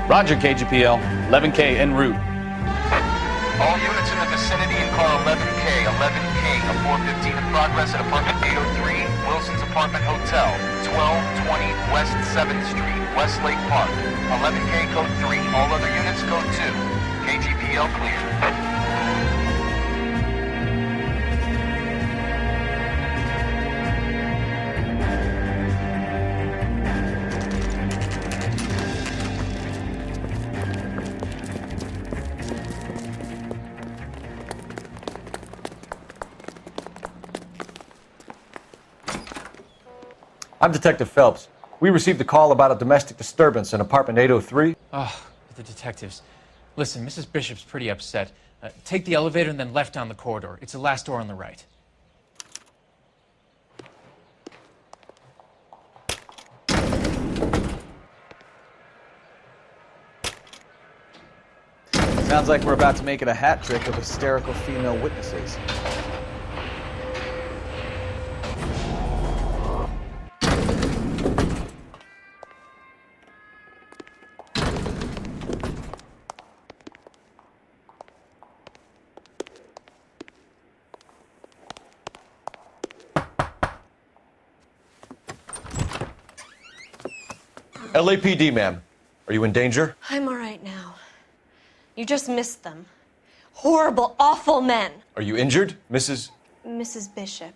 Roger, KGPL. 11K en route. All units in the vicinity in car 11K, 11 King, a 415 in progress at apartment 803, Wilson's Apartment Hotel, 1220 West 7th Street, Westlake Park. 11K code 3, all other units code 2. KGPL clear. I'm Detective Phelps. We received a call about a domestic disturbance in apartment 803. Oh, the detectives. Listen, Mrs. Bishop's pretty upset. Take the elevator and then left down the corridor. It's the last door on the right. Sounds like we're about to make it a hat trick of hysterical female witnesses. LAPD, ma'am. Are you in danger? I'm all right now. You just missed them. Horrible, awful men. Are you injured, Mrs.? Mrs. Bishop.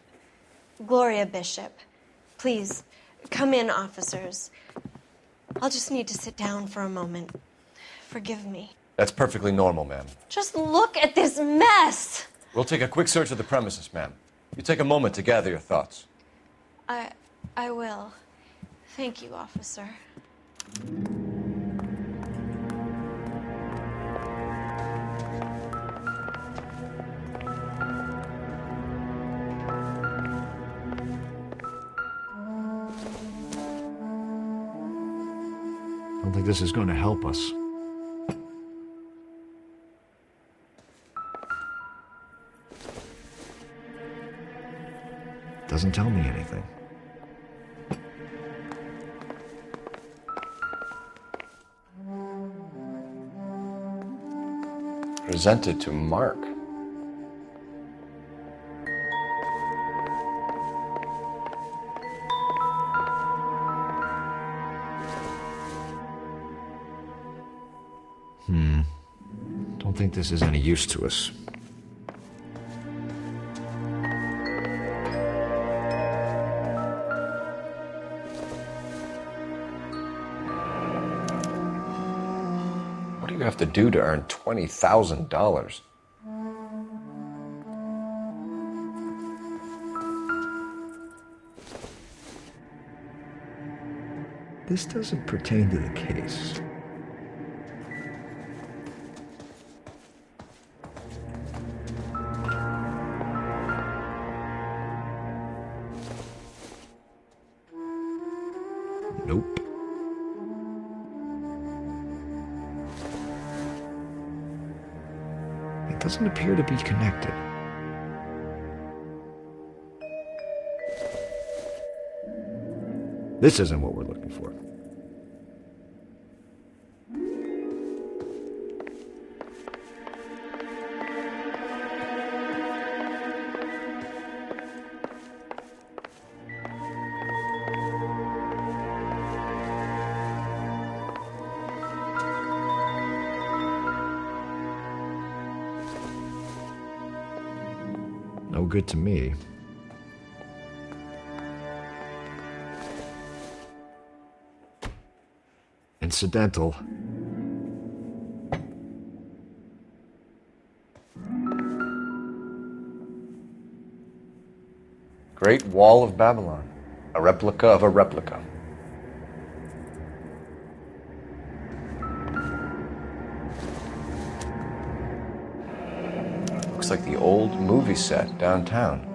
Gloria Bishop. Please, come in, officers. I'll just need to sit down for a moment. Forgive me. That's perfectly normal, ma'am. Just look at this mess! We'll take a quick search of the premises, ma'am. You take a moment to gather your thoughts. I will. Thank you, officer. I don't think this is going to help us. Doesn't tell me anything. Presented to Mark. Don't think this is any use to us. What do you have to do to earn $20,000? This doesn't pertain to the case. Nope. It doesn't appear to be connected. This isn't what we're looking for. No good to me. Incidental. Great Wall of Babylon. A replica of a replica. Looks like the old movie set downtown.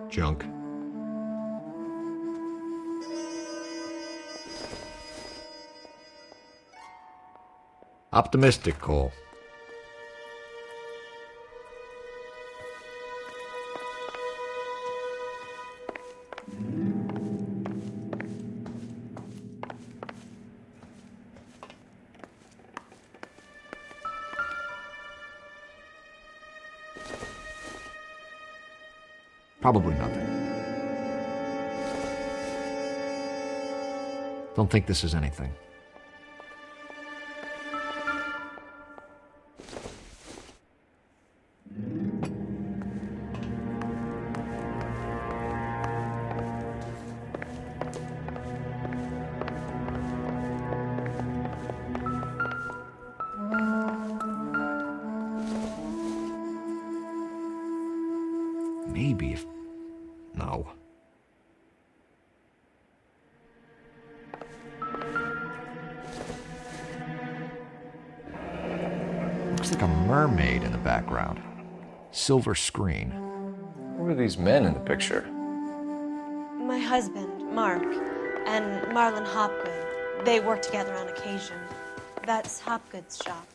Junk. Optimistic, Cole. Probably nothing. Don't think this is anything. Maybe if... No. Looks like a mermaid in the background. Silver screen. Who are these men in the picture? My husband, Mark, and Marlon Hopgood. They work together on occasion. That's Hopgood's shop.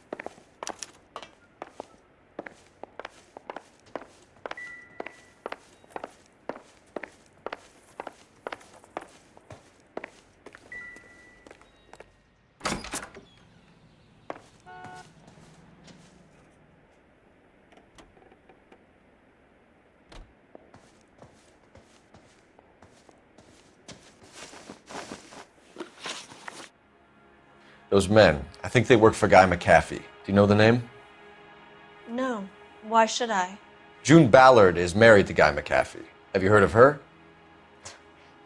Those men, I think they work for Guy McAfee. Do you know the name? No. Why should I? June Ballard is married to Guy McAfee. Have you heard of her?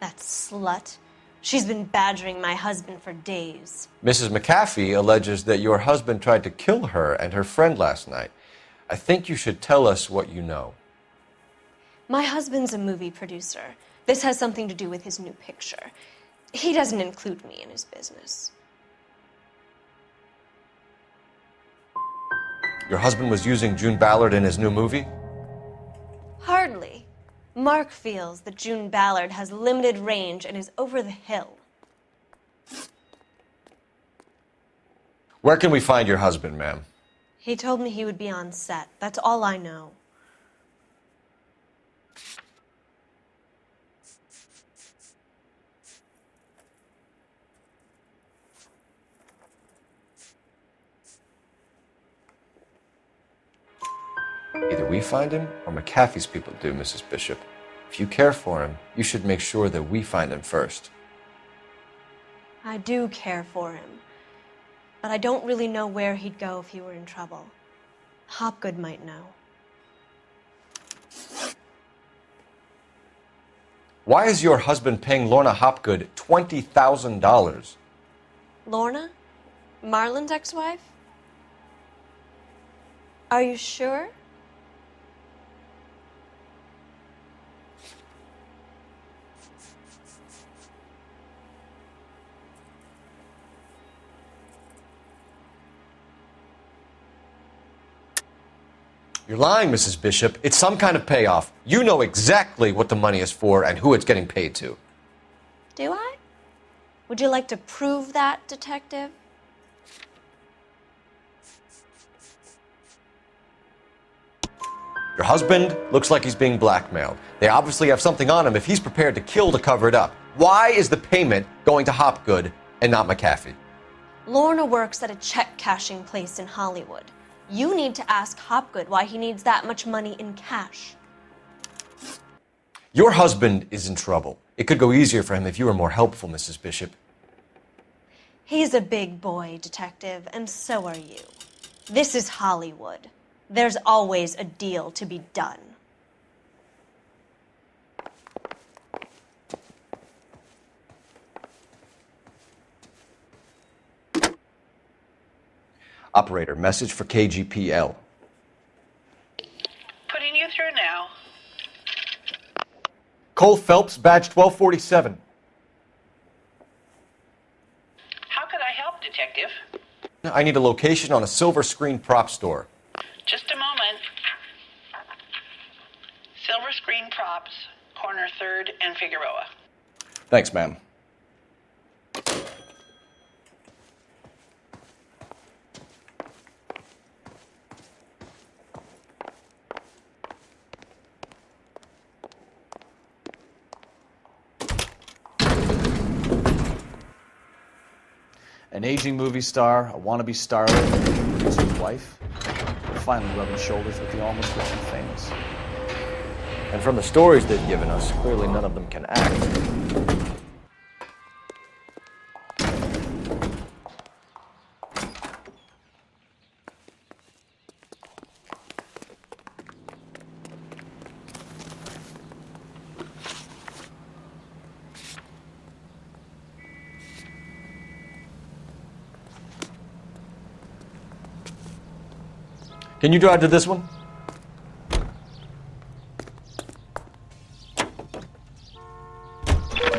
That slut. She's been badgering my husband for days. Mrs. McAfee alleges that your husband tried to kill her and her friend last night. I think you should tell us what you know. My husband's a movie producer. This has something to do with his new picture. He doesn't include me in his business. Your husband was using June Ballard in his new movie? Hardly. Mark feels that June Ballard has limited range and is over the hill. Where can we find your husband, ma'am? He told me he would be on set. That's all I know. Either we find him or McAfee's people do, Mrs. Bishop. If you care for him, you should make sure that we find him first. I do care for him, but I don't really know where he'd go if he were in trouble. Hopgood might know. Why is your husband paying Lorna Hopgood $20,000? Lorna? Marlon's ex-wife? Are you sure? You're lying, Mrs. Bishop. It's some kind of payoff. You know exactly what the money is for and who it's getting paid to. Do I? Would you like to prove that, detective? Your husband looks like he's being blackmailed. They obviously have something on him if he's prepared to kill to cover it up. Why is the payment going to Hopgood and not McAfee? Lorna works at a check-cashing place in Hollywood. You need to ask Hopgood why he needs that much money in cash. Your husband is in trouble. It could go easier for him if you were more helpful, Mrs. Bishop. He's a big boy, detective, and so are you. This is Hollywood. There's always a deal to be done. Operator, message for KGPL. Putting you through now. Cole Phelps, badge 1247. How could I help, Detective? I need a location on a silver screen prop store. Just a moment. Silver Screen Props, corner 3rd and Figueroa. Thanks, ma'am. An aging movie star, a wannabe starlet, his wife, finally rubbing shoulders with the almost rich and famous. And from the stories they've given us, clearly none of them can act. Can you drive to this one?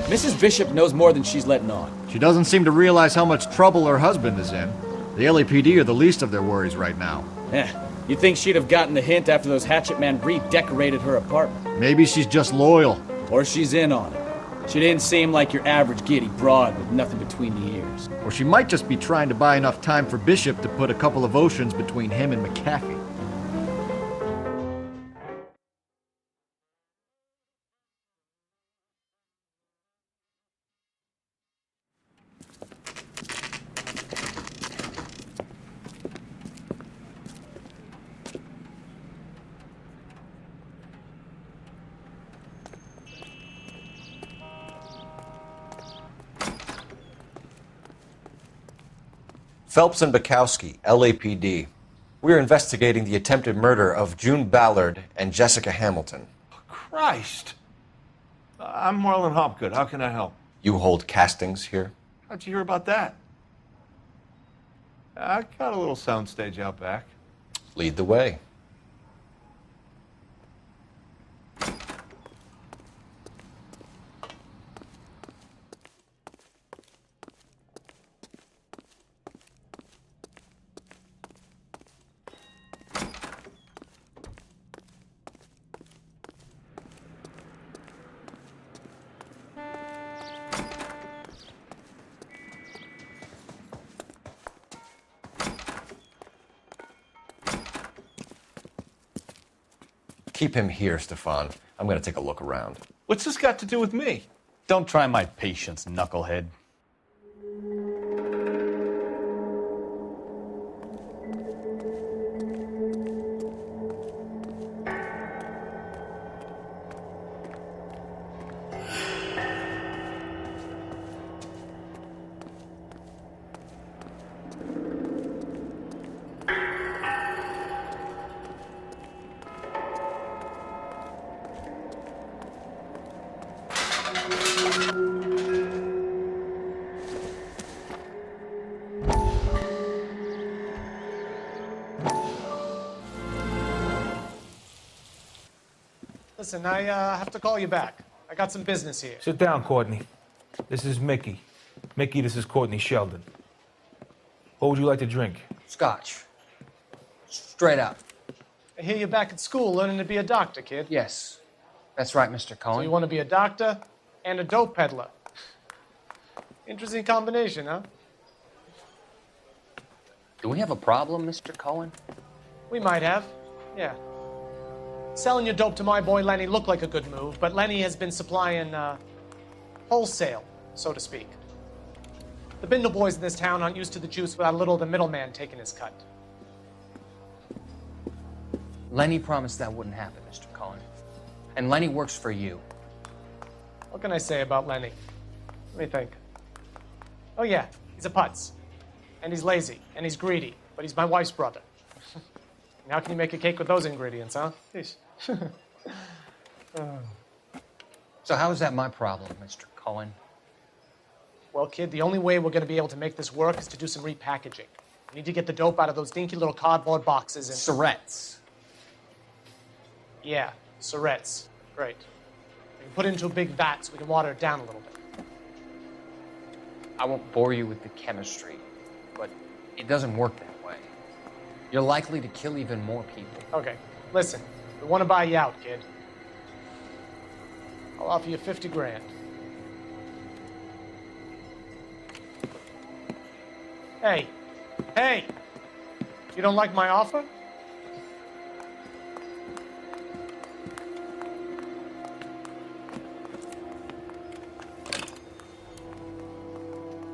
Mrs. Bishop knows more than she's letting on. She doesn't seem to realize how much trouble her husband is in. The LAPD are the least of their worries right now. You'd think she'd have gotten the hint after those hatchet men redecorated her apartment. Maybe she's just loyal. Or she's in on it. She didn't seem like your average giddy broad with nothing between the ears. Or she might just be trying to buy enough time for Bishop to put a couple of oceans between him and McAfee. Phelps and Bukowski, LAPD. We're investigating the attempted murder of June Ballard and Jessica Hamilton. Christ! I'm Marlon Hopgood. How can I help? You hold castings here? How'd you hear about that? I got a little soundstage out back. Lead the way. Keep him here, Stefan. I'm going to take a look around. What's this got to do with me? Don't try my patience, knucklehead. Listen, I have to call you back. I got some business here. Sit down, Courtney. This is Mickey. Mickey, this is Courtney Sheldon. What would you like to drink? Scotch. Straight up. I hear you're back at school learning to be a doctor, kid. Yes. That's right, Mr. Cohen. So you want to be a doctor and a dope peddler. Interesting combination, huh? Do we have a problem, Mr. Cohen? We might have, yeah. Selling your dope to my boy Lenny looked like a good move, but Lenny has been supplying, wholesale, so to speak. The Bindle boys in this town aren't used to the juice without a little of the middleman taking his cut. Lenny promised that wouldn't happen, Mr. Cohen. And Lenny works for you. What can I say about Lenny? Let me think. Oh yeah, he's a putz. And he's lazy, and he's greedy, but he's my wife's brother. And how can you make a cake with those ingredients, huh? Yeesh. So how is that my problem, Mr. Cohen? Well, kid, the only way we're going to be able to make this work is to do some repackaging. We need to get the dope out of those dinky little cardboard boxes and... Surrettes. Yeah, Surrettes. Great. We can put it into a big vat so we can water it down a little bit. I won't bore you with the chemistry, but it doesn't work that way. You're likely to kill even more people. Okay, listen. We want to buy you out, kid. I'll offer you 50 grand. Hey, hey! You don't like my offer?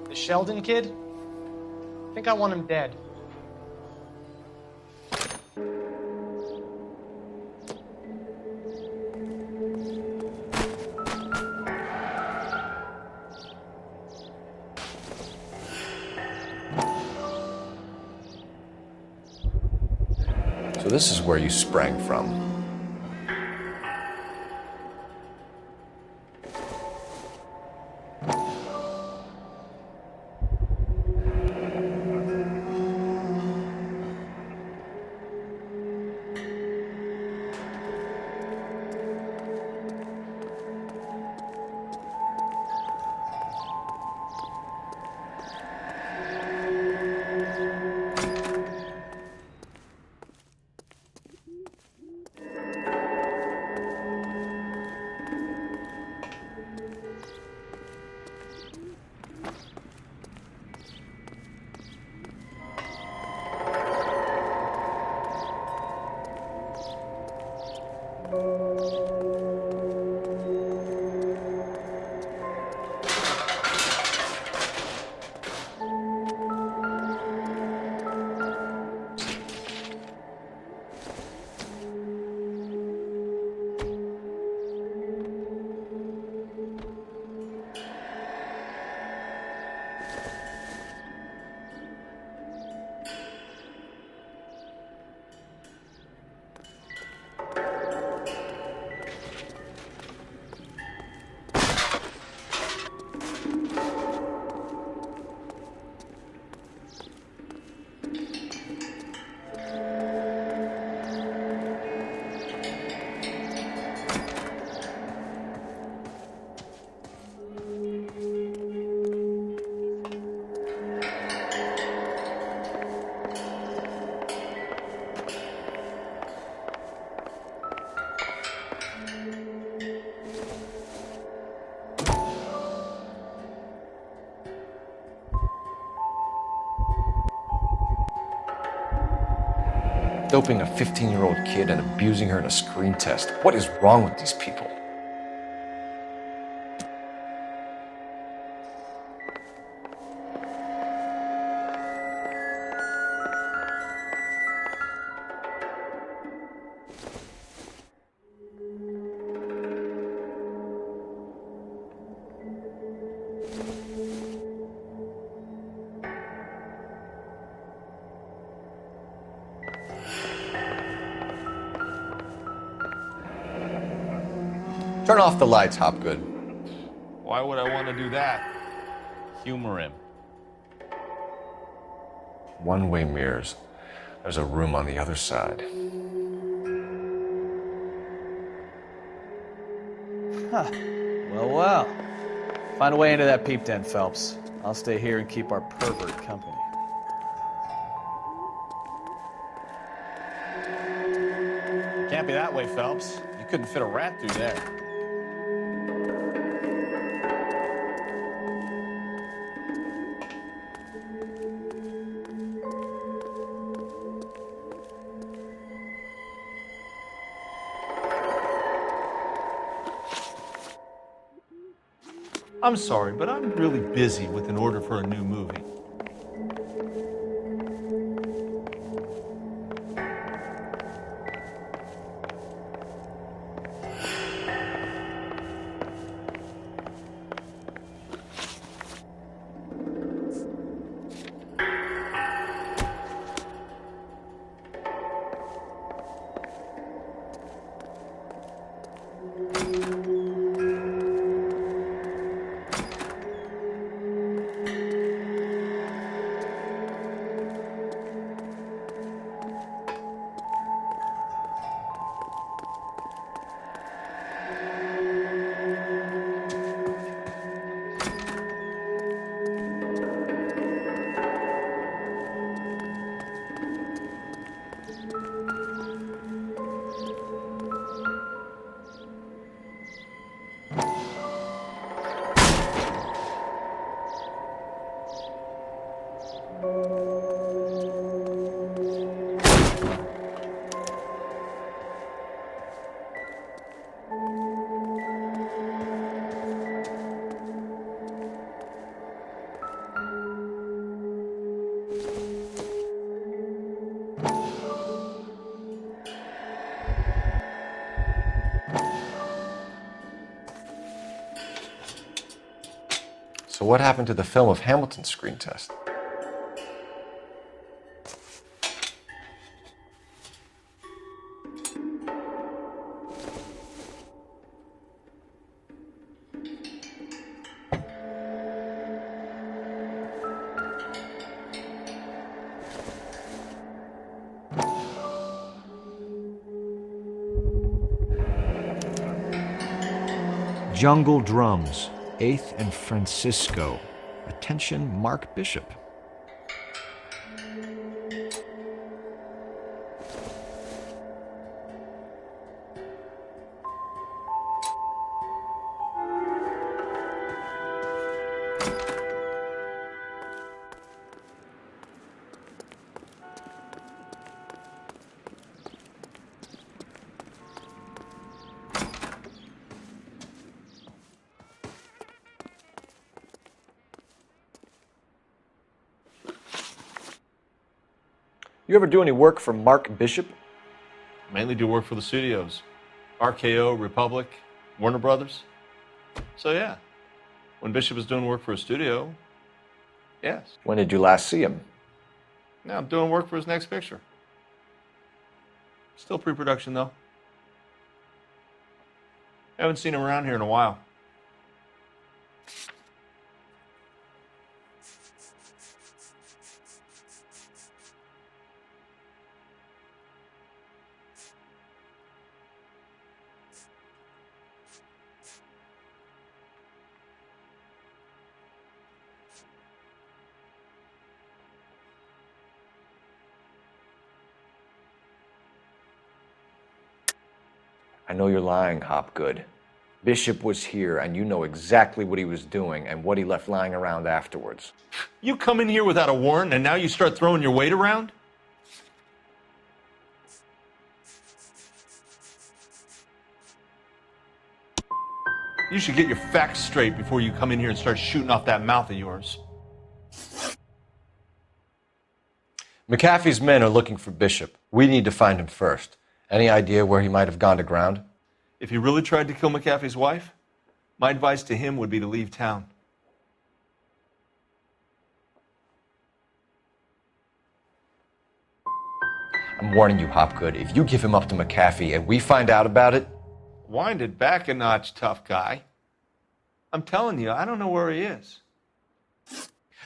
The Sheldon kid? I think I want him dead. So this is where you sprang from. Doping a 15-year-old kid and abusing her in a screen test. What is wrong with these people? Turn off the lights, Hopgood. Why would I want to do that? Humor him. One-way mirrors. There's a room on the other side. Huh. Well, well. Find a way into that peep den, Phelps. I'll stay here and keep our pervert company. Can't be that way, Phelps. You couldn't fit a rat through there. I'm sorry, but I'm really busy with an order for a new movie. So what happened to the film of Hamilton's screen test? Jungle Drums, 8th and Francisco. Attention, Mark Bishop. You ever do any work for Mark Bishop? Mainly do work for the studios. RKO, Republic, Warner Brothers. So yeah, when Bishop is doing work for a studio, yes. When did you last see him? Now I'm doing work for his next picture. Still pre-production though. Haven't seen him around here in a while. I know you're lying, Hopgood. Bishop was here, and you know exactly what he was doing and what he left lying around afterwards. You come in here without a warrant, and now you start throwing your weight around? You should get your facts straight before you come in here and start shooting off that mouth of yours. McAfee's men are looking for Bishop. We need to find him first. Any idea where he might have gone to ground? If he really tried to kill McAfee's wife, my advice to him would be to leave town. I'm warning you, Hopgood. If you give him up to McAfee and we find out about it... Wind it back a notch, tough guy. I'm telling you, I don't know where he is.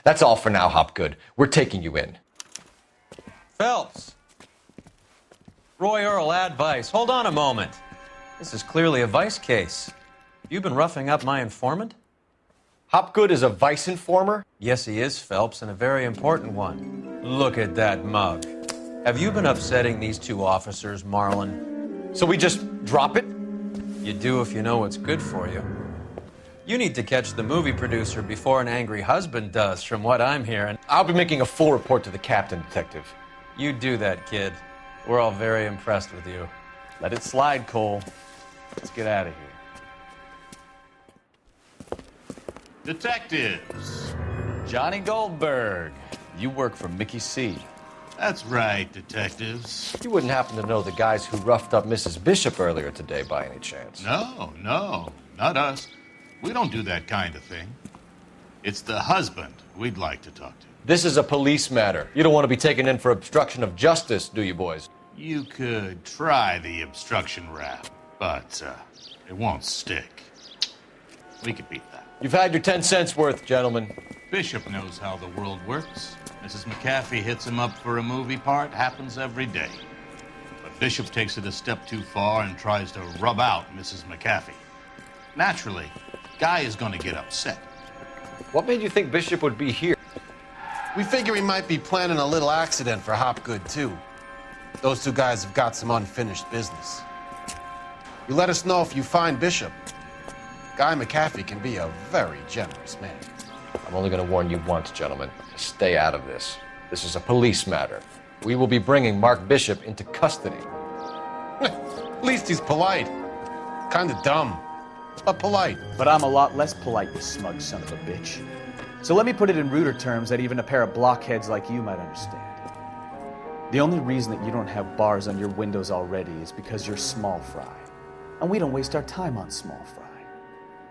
That's all for now, Hopgood. We're taking you in. Phelps! Roy Earl, advice. Hold on a moment. This is clearly a vice case. You've been roughing up my informant? Hopgood is a vice informer? Yes, he is, Phelps, and a very important one. Look at that mug. Have you been upsetting these two officers, Marlin? So we just drop it? You do if you know what's good for you. You need to catch the movie producer before an angry husband does, from what I'm hearing. I'll be making a full report to the captain, Detective. You do that, kid. We're all very impressed with you. Let it slide, Cole. Let's get out of here. Detectives. Johnny Goldberg, you work for Mickey C. That's right, detectives. You wouldn't happen to know the guys who roughed up Mrs. Bishop earlier today by any chance? No, not us. We don't do that kind of thing. It's the husband we'd like to talk to. This is a police matter. You don't want to be taken in for obstruction of justice, do you, boys? You could try the obstruction rap, but it won't stick. We could beat that. You've had your 10 cents worth, gentlemen. Bishop knows how the world works. Mrs. McAfee hits him up for a movie part. Happens every day. But Bishop takes it a step too far and tries to rub out Mrs. McAfee. Naturally, Guy is going to get upset. What made you think Bishop would be here? We figure he might be planning a little accident for Hopgood, too. Those two guys have got some unfinished business. You let us know if you find Bishop. Guy McAfee can be a very generous man. I'm only going to warn you once, gentlemen. Stay out of this. This is a police matter. We will be bringing Mark Bishop into custody. At least he's polite. Kind of dumb, but polite. But I'm a lot less polite, you smug son of a bitch. So let me put it in ruder terms that even a pair of blockheads like you might understand. The only reason that you don't have bars on your windows already is because you're small fry. And we don't waste our time on small fry.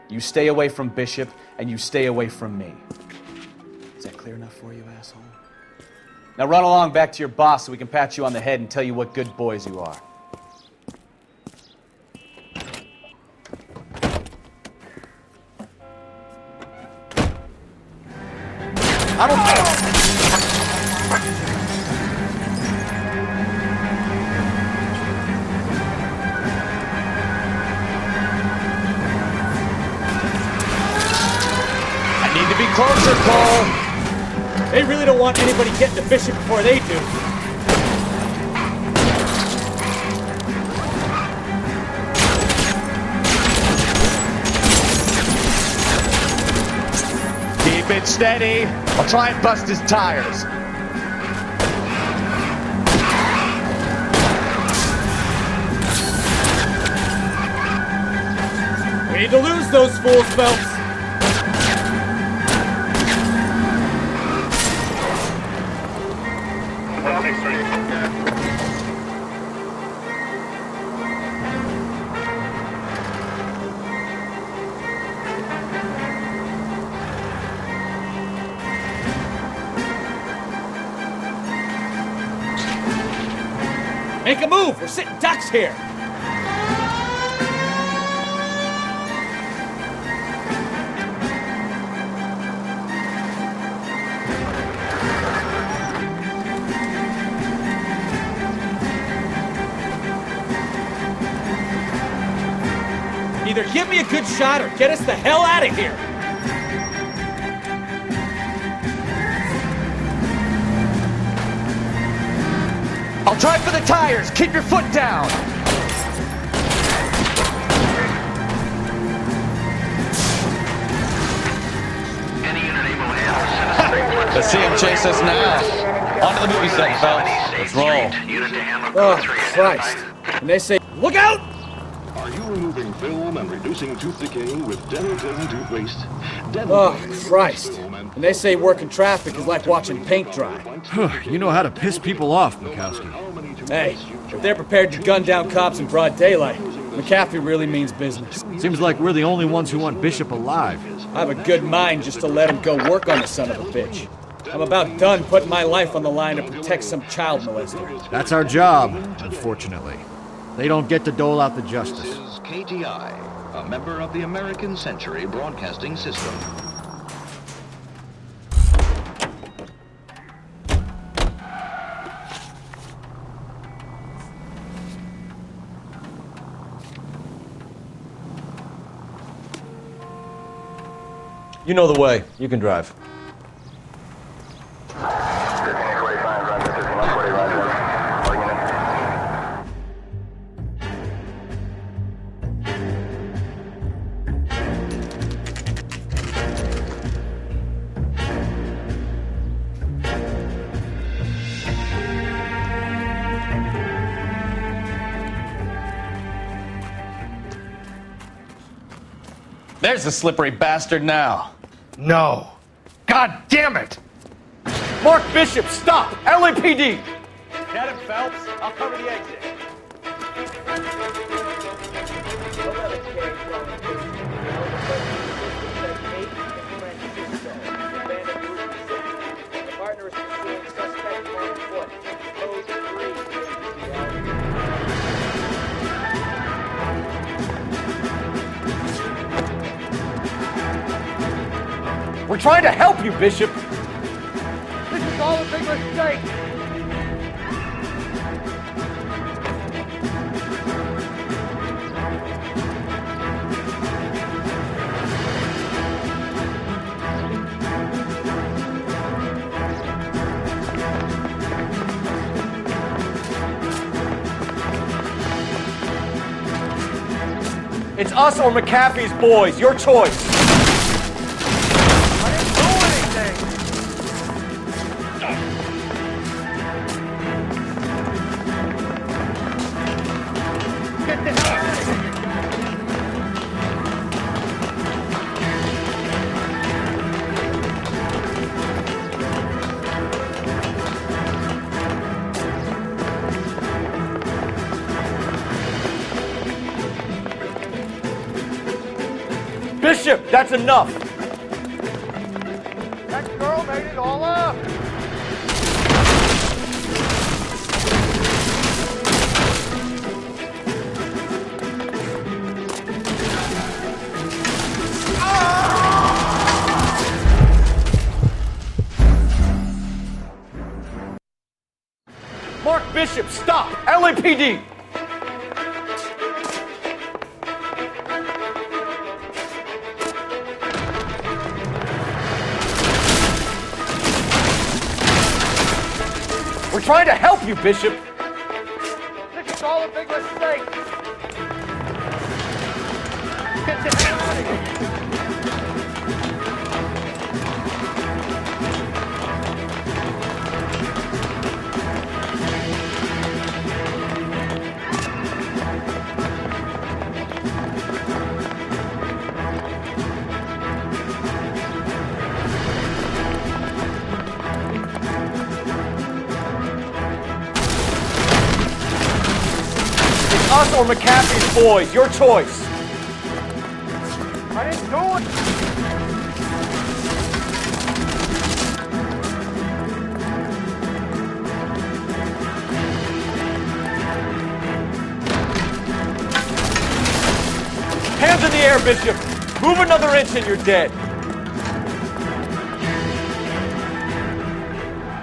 You stay away from Bishop, and you stay away from me. Is that clear enough for you, asshole? Now run along back to your boss so we can pat you on the head and tell you what good boys you are. I don't care. closer, Cole. They really don't want anybody getting to Bishop before they do. Keep it steady. I'll try and bust his tires. We need to lose those fools, Phelps. Make a move! We're sitting ducks here! Either give me a good shot or get us the hell out of here! I'll try for the tires. Keep your foot down. Let's see him chase us now. On to the movie set, Phelps. Let's roll. Oh, Christ. And they say, look out! Are you removing film and reducing tooth decay with dental toothpaste? Oh, Christ. And they say working traffic is like watching paint dry. You know how to piss people off, Mikowski. Hey, if they're prepared to gun down cops in broad daylight, McCaffrey really means business. Seems like we're the only ones who want Bishop alive. I have a good mind just to let him go work on the son of a bitch. I'm about done putting my life on the line to protect some child molester. That's our job, unfortunately. They don't get to dole out the justice. This is KTI, a member of the American Century Broadcasting System. You know the way. You can drive. There's the slippery bastard now. No. God damn it! Mark Bishop, stop! LAPD! Get him, Phelps. I'll cover the exit. We're trying to help you, Bishop! This is all a big mistake! It's us or McAfee's boys. Your choice. Bishop, that's enough! That girl made it all up! Mark Bishop, stop! LAPD! We're trying to help you, Bishop. This is all a big mistake. Get the hell out of here. Us or McAfee's boys, your choice. I didn't do it. Hands in the air, Bishop. Move another inch and you're dead.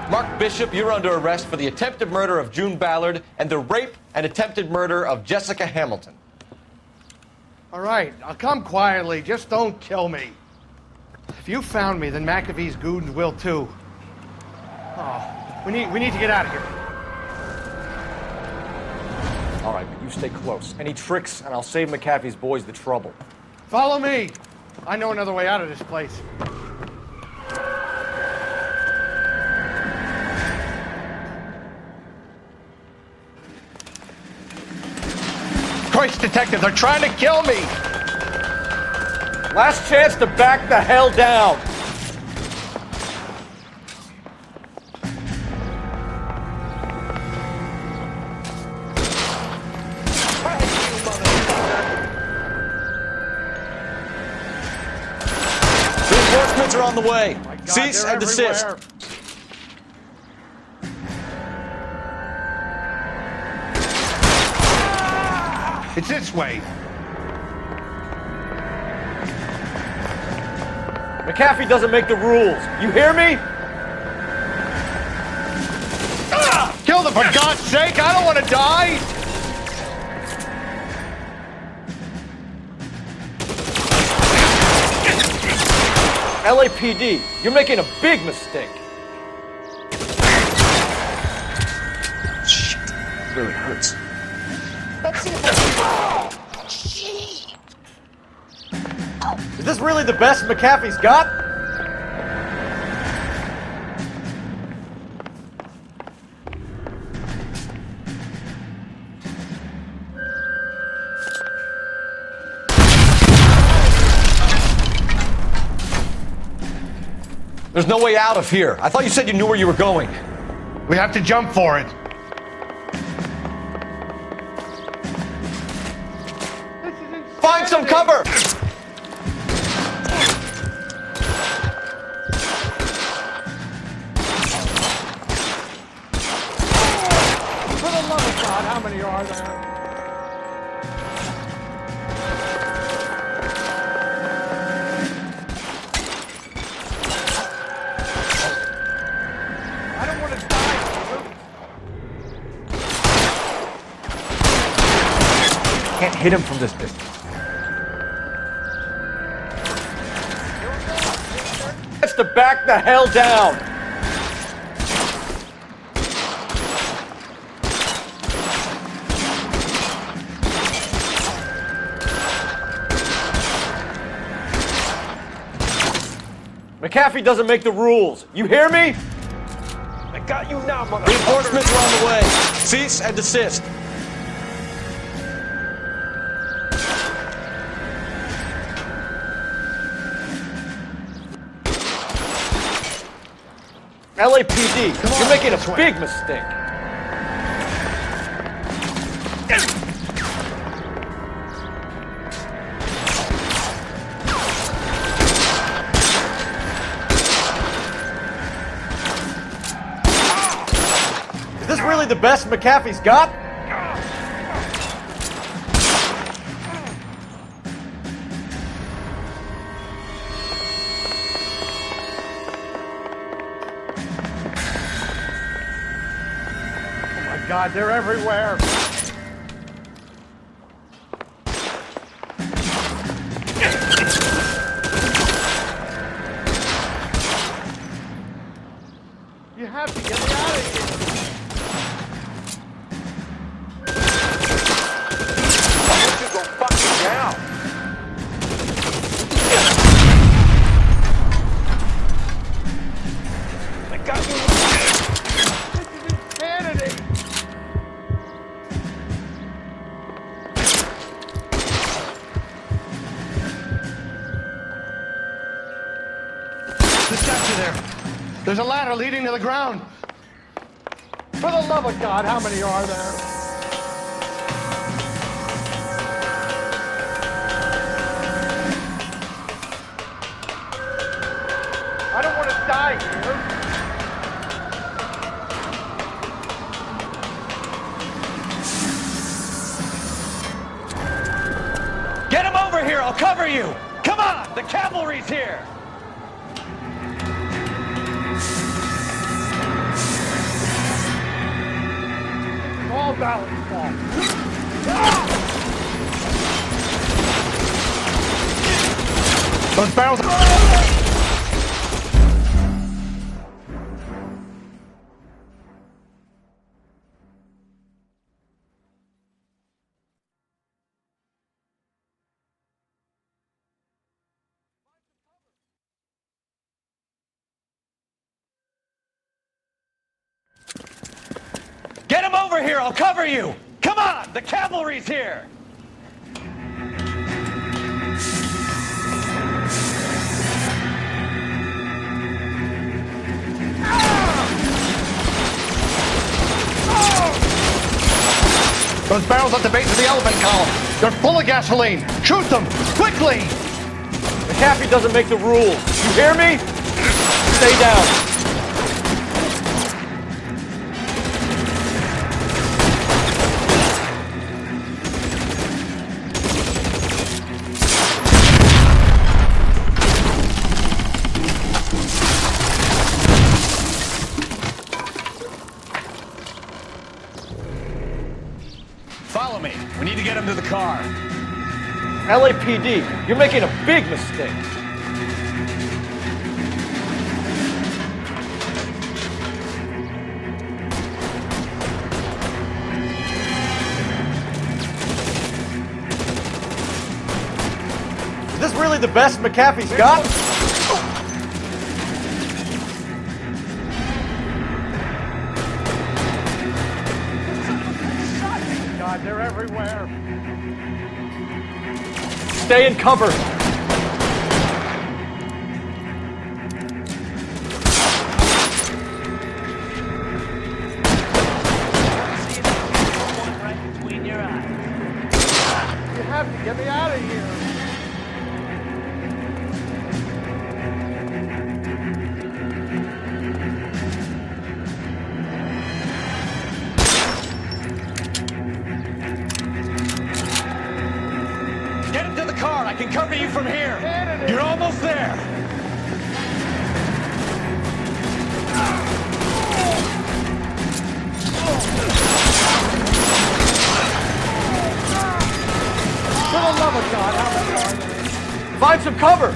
Mark Bishop, you're under arrest for the attempted murder of June Ballard and the rape and attempted murder of Jessica Hamilton. All right, I'll come quietly. Just don't kill me. If you found me, then McAfee's goons will too. Oh, we need to get out of here. All right, but you stay close. Any tricks, and I'll save McAfee's boys the trouble. Follow me. I know another way out of this place. Christ, detectives are trying to kill me! Last chance to back the hell down. Reinforcements are on the way. Oh God, Cease they're and desist. everywhere. It's this way. McAfee doesn't make the rules. You hear me? Kill them, for God's sake! I don't want to die! LAPD, you're making a big mistake. Shit, really hurts. Is this really the best McAfee's got? There's no way out of here. I thought you said you knew where you were going. We have to jump for it. Find some cover! For the love of God, how many are there? I don't want to die. Can't hit him from this distance. It's to back the hell down. McAfee doesn't make the rules. You hear me? I got you now, motherfucker. Reinforcements are on the way. Cease and desist. LAPD, you're making a big mistake. Is this really the best McAfee's got? God, they're everywhere. You have to get me out of here. The statue there. There's a ladder leading to the ground. For the love of God, how many are there? I don't want to die here. Get him over here, I'll cover you! Come on, the cavalry's here! All balance fall. Those barrels. Get him over here, I'll cover you! Come on, the cavalry's here! Those barrels at the base of the elephant column. They're full of gasoline. Shoot them, quickly! McAfee doesn't make the rules. You hear me? Stay down. Follow me. We need to get him to the car. LAPD, you're making a big mistake. Is this really the best McAfee's got? God, they're everywhere. Stay in cover. You have to get me out of here. Get him to the car. I can cover you from here. You're almost there. For the love of God, how many are there? Find some cover.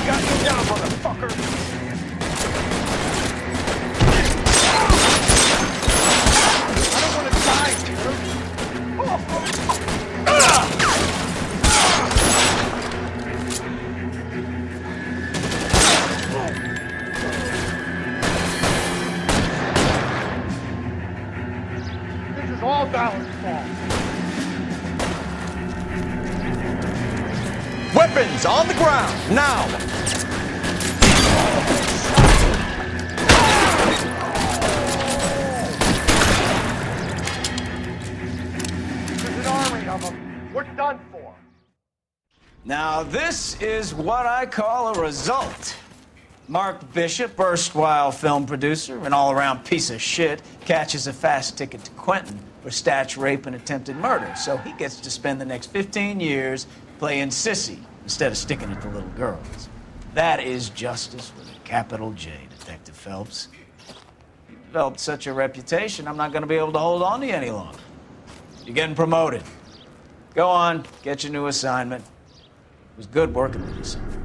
Got you down, motherfucker. I don't want to die here. This is all Ballard's fault. Weapons on the ground, now! There's an army of them. We're done for. Now, this is what I call a result. Mark Bishop, erstwhile film producer and all-around piece of shit, catches a fast ticket to Quentin for statch rape and attempted murder. So he gets to spend the next 15 years playing sissy instead of sticking it to little girls. That is justice with a capital J, Detective Phelps. You developed such a reputation, I'm not going to be able to hold on to you any longer. You're getting promoted. Go on, get your new assignment. It was good working with you, son.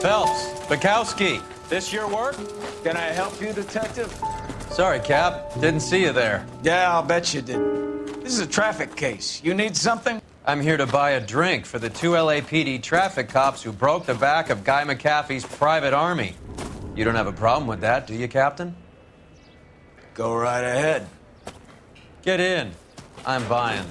Phelps, Bukowski, this your work? Can I help you, detective? Sorry, Cap. Didn't see you there. Yeah, I'll bet you did. This is a traffic case. You need something? I'm here to buy a drink for the 2 LAPD traffic cops who broke the back of Guy McAfee's private army. You don't have a problem with that, do you, Captain? Go right ahead. Get in. I'm buying.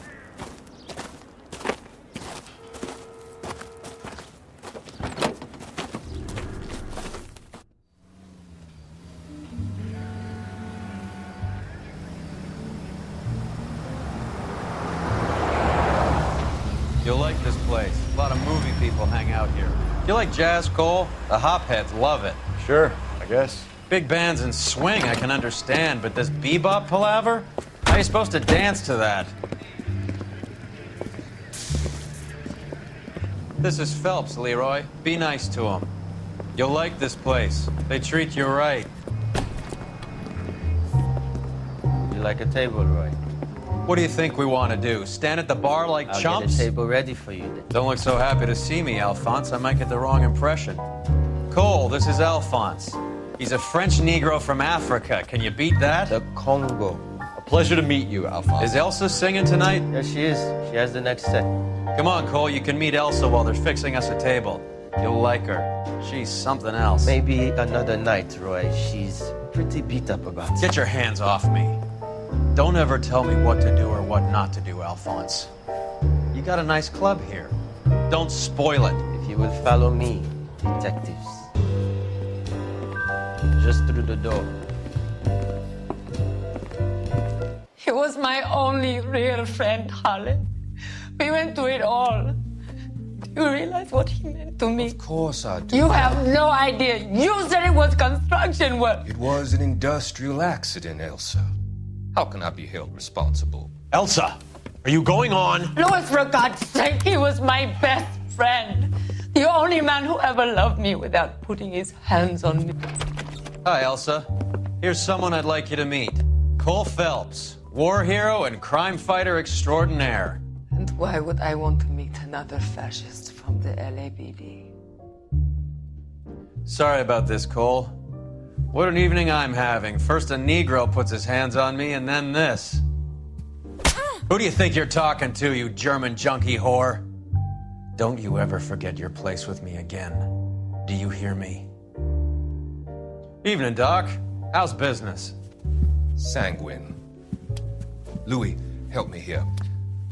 You'll like this place. A lot of movie people hang out here. You like jazz, Cole? The hopheads love it. Sure, I guess. Big bands and swing I can understand, but this bebop palaver? How are you supposed to dance to that? This is Phelps, Leroy. Be nice to him. You'll like this place. They treat you right. You like a table, Roy? What do you think we want to do? Stand at the bar like I'll chumps? get a table ready for you then. Don't look so happy to see me, Alphonse. I might get the wrong impression. Cole, this is Alphonse. He's a French Negro from Africa. Can you beat that? The Congo. A pleasure to meet you, Alphonse. Is Elsa singing tonight? Yes, she is. She has the next set. Come on, Cole. You can meet Elsa while they're fixing us a table. You'll like her. She's something else. Maybe another night, Roy. She's pretty beat up about it. Get your hands off me. Don't ever tell me what to do or what not to do, Alphonse. You got a nice club here. Don't spoil it. If you will follow me, detectives. Just through the door. He was my only real friend, Harlan. We went through it all. Do you realize what he meant to me? Of course I do. You have no idea. You said it was construction work. It was an industrial accident, Elsa. How can I be held responsible? Elsa, are you going on? Louis, for God's sake, he was my best friend. The only man who ever loved me without putting his hands on me. Hi, Elsa. Here's someone I'd like you to meet. Cole Phelps, war hero and crime fighter extraordinaire. And why would I want to meet another fascist from the LAPD? Sorry about this, Cole. What an evening I'm having. First a Negro puts his hands on me, and then this. Who do you think you're talking to, you German junkie whore? Don't you ever forget your place with me again. Do you hear me? Evening, Doc. How's business? Sanguine. Louis, help me here.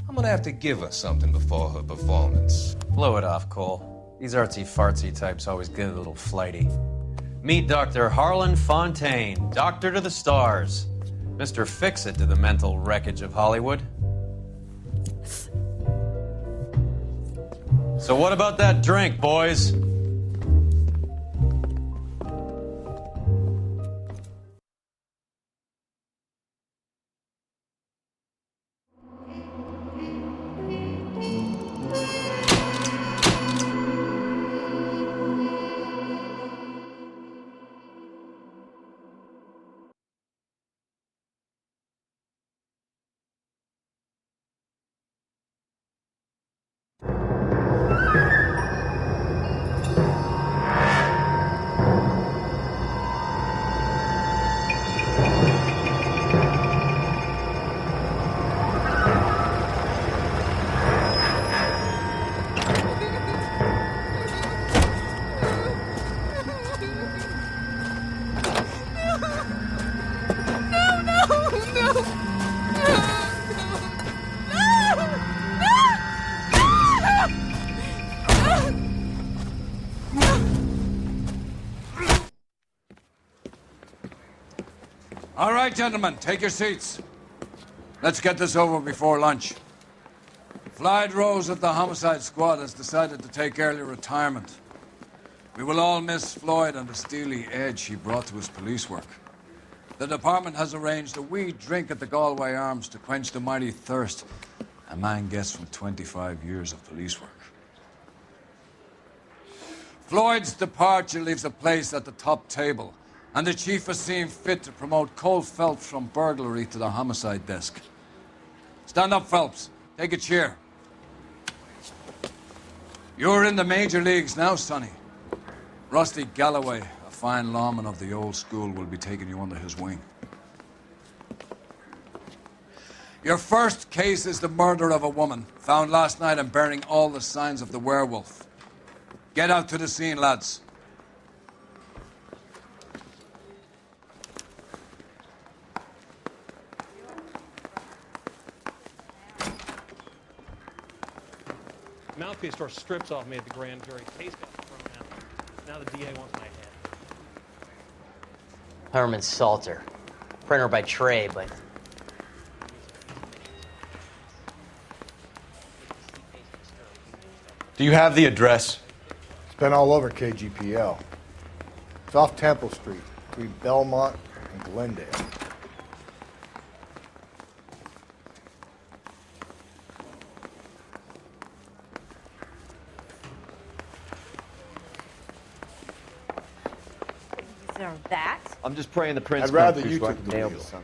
I'm gonna have to give her something before her performance. Blow it off, Cole. These artsy-fartsy types always get a little flighty. Meet Dr. Harlan Fontaine, doctor to the stars. Mr. Fix-It to the mental wreckage of Hollywood. So what about that drink, boys? All right, gentlemen, take your seats. Let's get this over before lunch. Floyd Rose of the Homicide Squad has decided to take early retirement. We will all miss Floyd and the steely edge he brought to his police work. The department has arranged a wee drink at the Galway Arms to quench the mighty thirst a man gets from 25 years of police work. Floyd's departure leaves a place at the top table, and the chief has seen fit to promote Cole Phelps from burglary to the homicide desk. Stand up, Phelps. Take a chair. You're in the major leagues now, Sonny. Rusty Galloway, a fine lawman of the old school, will be taking you under his wing. Your first case is the murder of a woman, found last night and bearing all the signs of the werewolf. Get out to the scene, lads. Mouthpiece tore strips off me at the grand jury. Case got thrown out. Now the DA wants my head. Herman Salter. Printer by Trey, but... Do you have the address? It's been all over KGPL. It's off Temple Street, between Belmont and Glendale. Deserve that? I'm just praying the prince I'd rather comes you through so I took can the nail wheel. the son.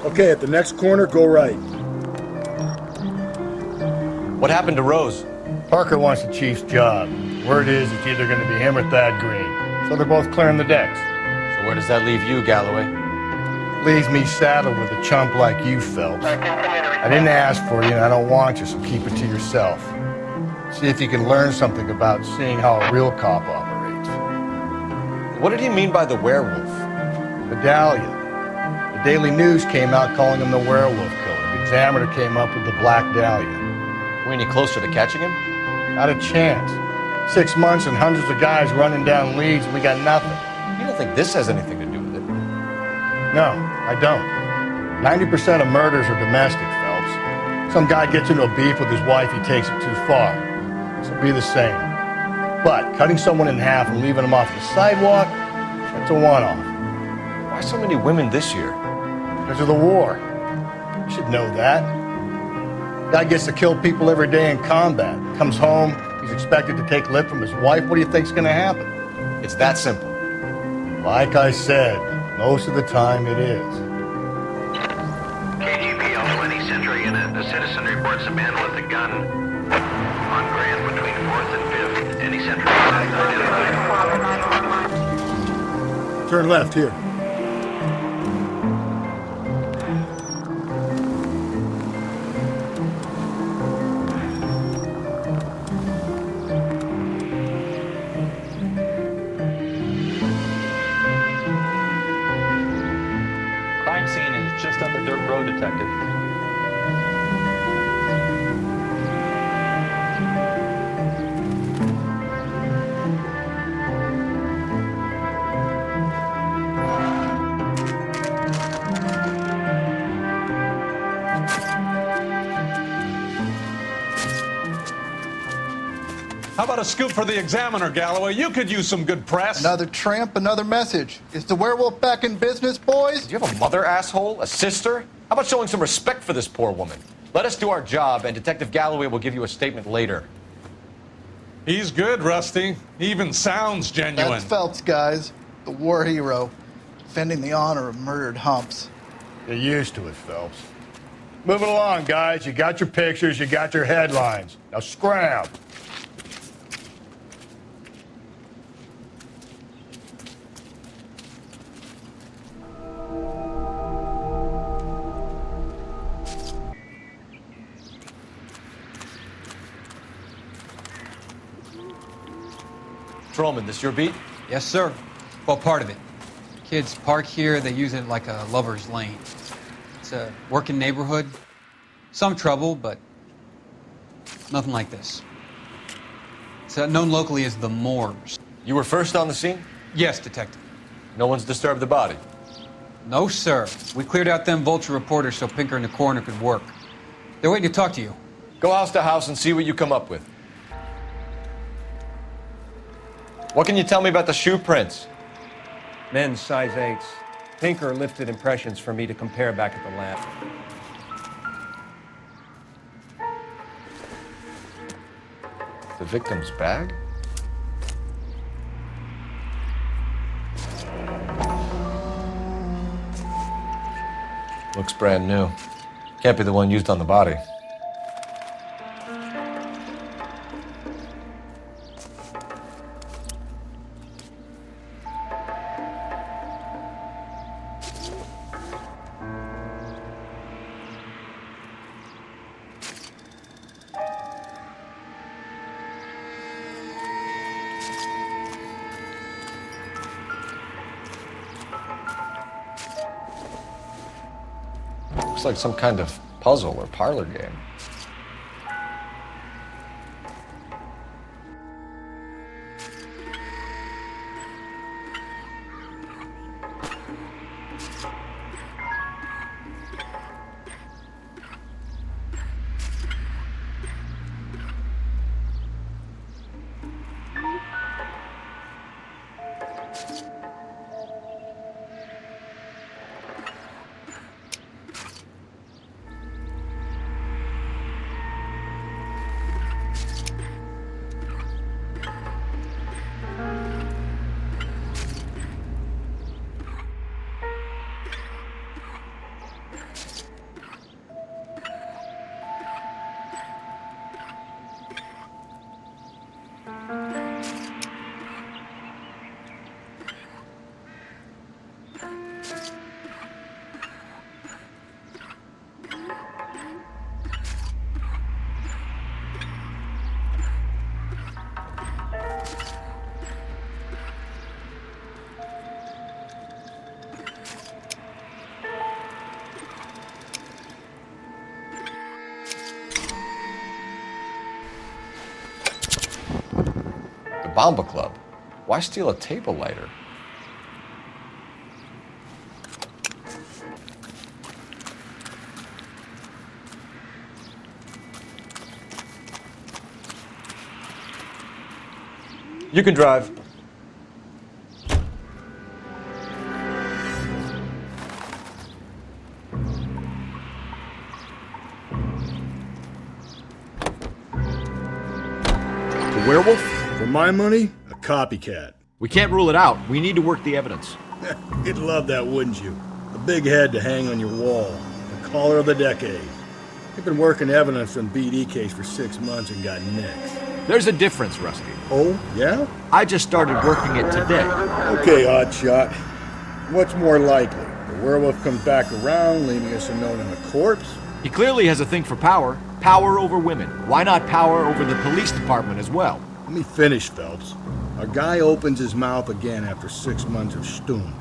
Okay, at the next corner, go right. What happened to Rose? Parker wants the chief's job. Word is it's either going to be him or Thad Green. So they're both clearing the decks. So where does that leave you, Galloway? Leaves me saddled with a chump like you, Phelps. I didn't ask for you, and I don't want you, so keep it to yourself. See if you can learn something about seeing how a real cop operates. What did he mean by the werewolf? Medallion. The Daily News came out calling him the werewolf killer. The Examiner came up with the Black Dahlia. We any closer to catching him? Not a chance. 6 months and hundreds of guys running down leads, and we got nothing. You don't think this has anything to do with it? No, I don't. 90% of murders are domestic, Phelps. Some guy gets into a beef with his wife, he takes it too far. So be the same. But cutting someone in half and leaving them off the sidewalk, that's a one-off. Why so many women this year? Because of the war. You should know that. Guy gets to kill people every day in combat. Comes home, he's expected to take lip from his wife. What do you think's gonna happen? It's that simple. Like I said, most of the time it is. KGPL 20 Central Unit. The citizen reports a man with a gun on Grand between 4th and 5th. Any Central Unit identified? Turn left here. Crime scene is just up a dirt road, Detective. How about a scoop for the Examiner, Galloway? You could use some good press. Another tramp, another message. Is the werewolf back in business, boys? Do you have a mother, asshole? A sister? How about showing some respect for this poor woman? Let us do our job, and Detective Galloway will give you a statement later. He's good, Rusty. He even sounds genuine. That's Phelps, guys. The war hero. Defending the honor of murdered humps. Get used to it, Phelps. Move it along, guys. You got your pictures, you got your headlines. Now scram. Patrolman, this your beat? Yes, sir. Well, part of it. Kids park here, they use it like a lover's lane. It's a working neighborhood. Some trouble, but nothing like this. It's known locally as the Moors. You were first on the scene? Yes, Detective. No one's disturbed the body? No, sir. We cleared out them vulture reporters so Pinker and the coroner could work. They're waiting to talk to you. Go house to house and see what you come up with. What can you tell me about the shoe prints? Men's size 8s. Pinker lifted impressions for me to compare back at the lab. The victim's bag? Looks brand new. Can't be the one used on the body. Looks like some kind of puzzle or parlor game. Bomba Club. Why steal a table lighter? You can drive. The werewolf? For my money, a copycat. We can't rule it out. We need to work the evidence. You'd love that, wouldn't you? A big head to hang on your wall. The caller of the decade. You've been working evidence on BD case for 6 months and got nicks. There's a difference, Rusty. Oh, yeah? I just started working it today. Okay, Oddshot. What's more likely? The werewolf comes back around, leaving us unknown in a corpse? He clearly has a thing for power. Power over women. Why not power over the police department as well? Let me finish, Phelps. A guy opens his mouth again after 6 months of stoom.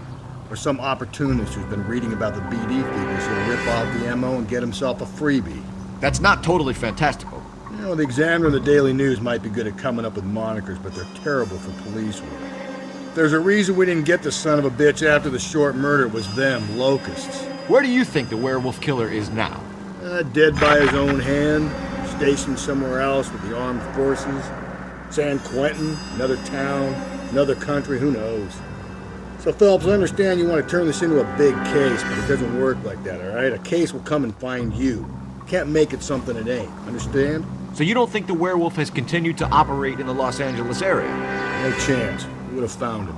Or some opportunist who's been reading about the BD figures who'll rip off the ammo and get himself a freebie. That's not totally fantastical. You know, the Examiner and the Daily News might be good at coming up with monikers, but they're terrible for police work. There's a reason we didn't get the son of a bitch after the short murder. It was them, locusts. Where do you think the werewolf killer is now? Dead by his own hand, stationed somewhere else with the armed forces. San Quentin, another town, another country, who knows? So, Phelps, I understand you want to turn this into a big case, but it doesn't work like that, all right? A case will come and find you. Can't make it something it ain't, understand? So you don't think the werewolf has continued to operate in the Los Angeles area? No chance. We would have found him.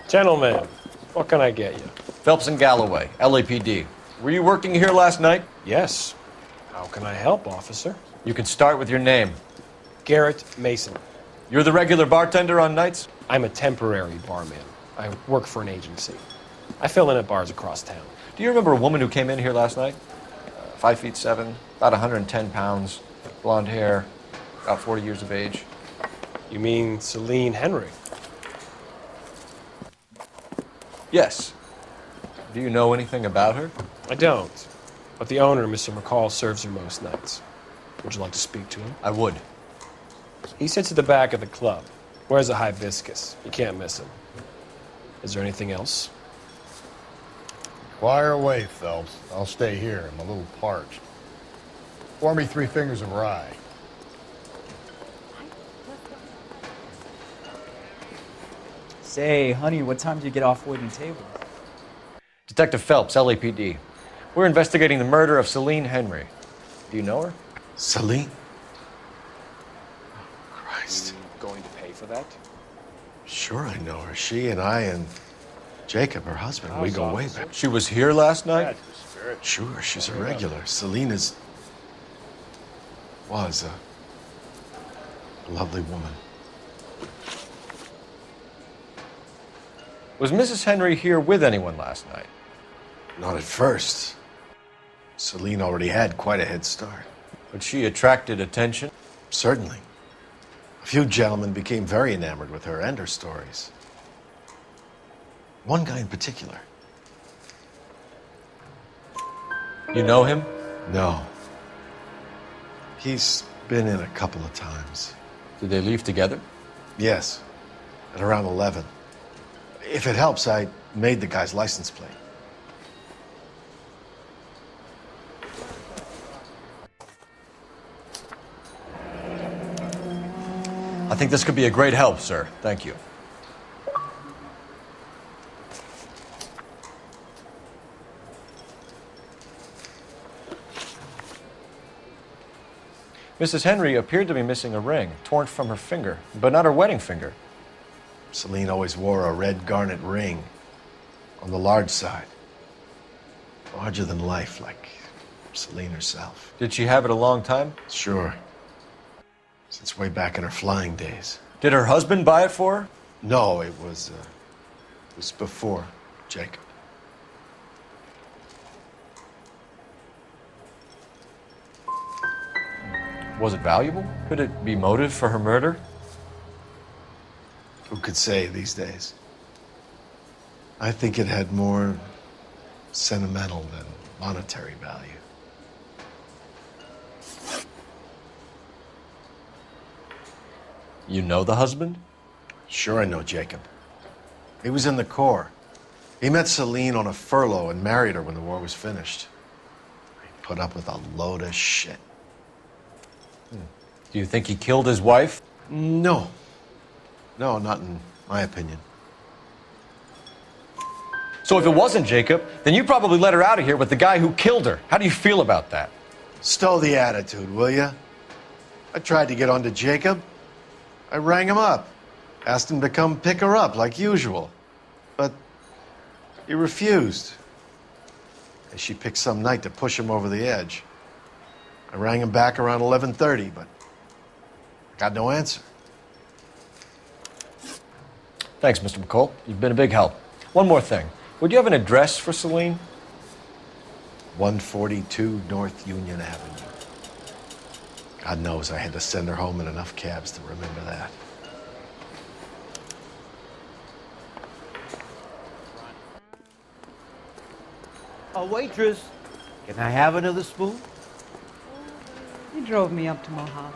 Gentlemen, what can I get you? Phelps and Galloway, LAPD. Were you working here last night? Yes. How can I help, officer? You can start with your name. Garrett Mason. You're the regular bartender on nights? I'm a temporary barman. I work for an agency. I fill in at bars across town. Do you remember a woman who came in here last night? 5'7", about 110 pounds, blonde hair, about 40 years of age. You mean Celine Henry? Yes. Do you know anything about her? I don't. But the owner, Mr. McCall, serves her most nights. Would you like to speak to him? I would. He sits at the back of the club. Wears a hibiscus. You can't miss him. Is there anything else? Fire away, Phelps. I'll stay here. I'm a little parched. Pour me 3 fingers of rye. Say, honey, what time do you get off waiting tables? Detective Phelps, LAPD. We're investigating the murder of Celine Henry. Do you know her? Celine? Christ. Going to pay for that? Sure, I know her. She and I and Jacob, her husband, we go way back. She was here last night? Sure, she's a regular. Celine was a lovely woman. Was Mrs. Henry here with anyone last night? Not at first. Celine already had quite a head start. But she attracted attention? Certainly. A few gentlemen became very enamored with her and her stories. One guy in particular. You know him? No. He's been in a couple of times. Did they leave together? Yes, at around 11. If it helps, I made the guy's license plate. I think this could be a great help, sir. Thank you. Mrs. Henry appeared to be missing a ring, torn from her finger, but not her wedding finger. Celine always wore a red garnet ring on the large side. Larger than life, like Celine herself. Did she have it a long time? Sure. Since way back in her flying days. Did her husband buy it for her? No, it was before Jacob. Was it valuable? Could it be motive for her murder? Who could say these days? I think it had more sentimental than monetary value. You know the husband? Sure, I know Jacob. He was in the Corps. He met Celine on a furlough and married her when the war was finished. He put up with a load of shit. Do you think he killed his wife? No. No, not in my opinion. So if it wasn't Jacob, then you probably let her out of here with the guy who killed her. How do you feel about that? Stow the attitude, will ya? I tried to get onto Jacob. I rang him up. Asked him to come pick her up like usual. But he refused. And she picked some night to push him over the edge. I rang him back around 11:30, but I got no answer. Thanks, Mr. McCall. You've been a big help. One more thing. Would you have an address for Celine? 142 North Union Avenue. God knows I had to send her home in enough cabs to remember that. A waitress, can I have another spoon? You drove me up to Mulholland.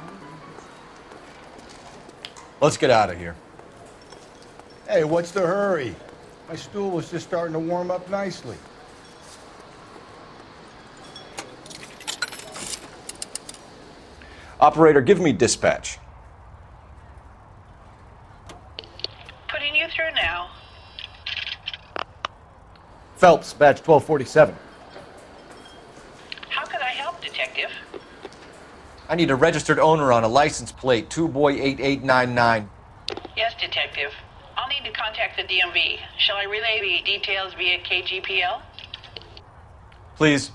Let's get out of here. Hey, what's the hurry? My stool was just starting to warm up nicely. Operator, give me dispatch. Putting you through now. Phelps, badge 1247. How could I help, Detective? I need a registered owner on a license plate, 2boy8899. Yes, Detective. I'll need to contact the DMV. Shall I relay the details via KGPL? Please.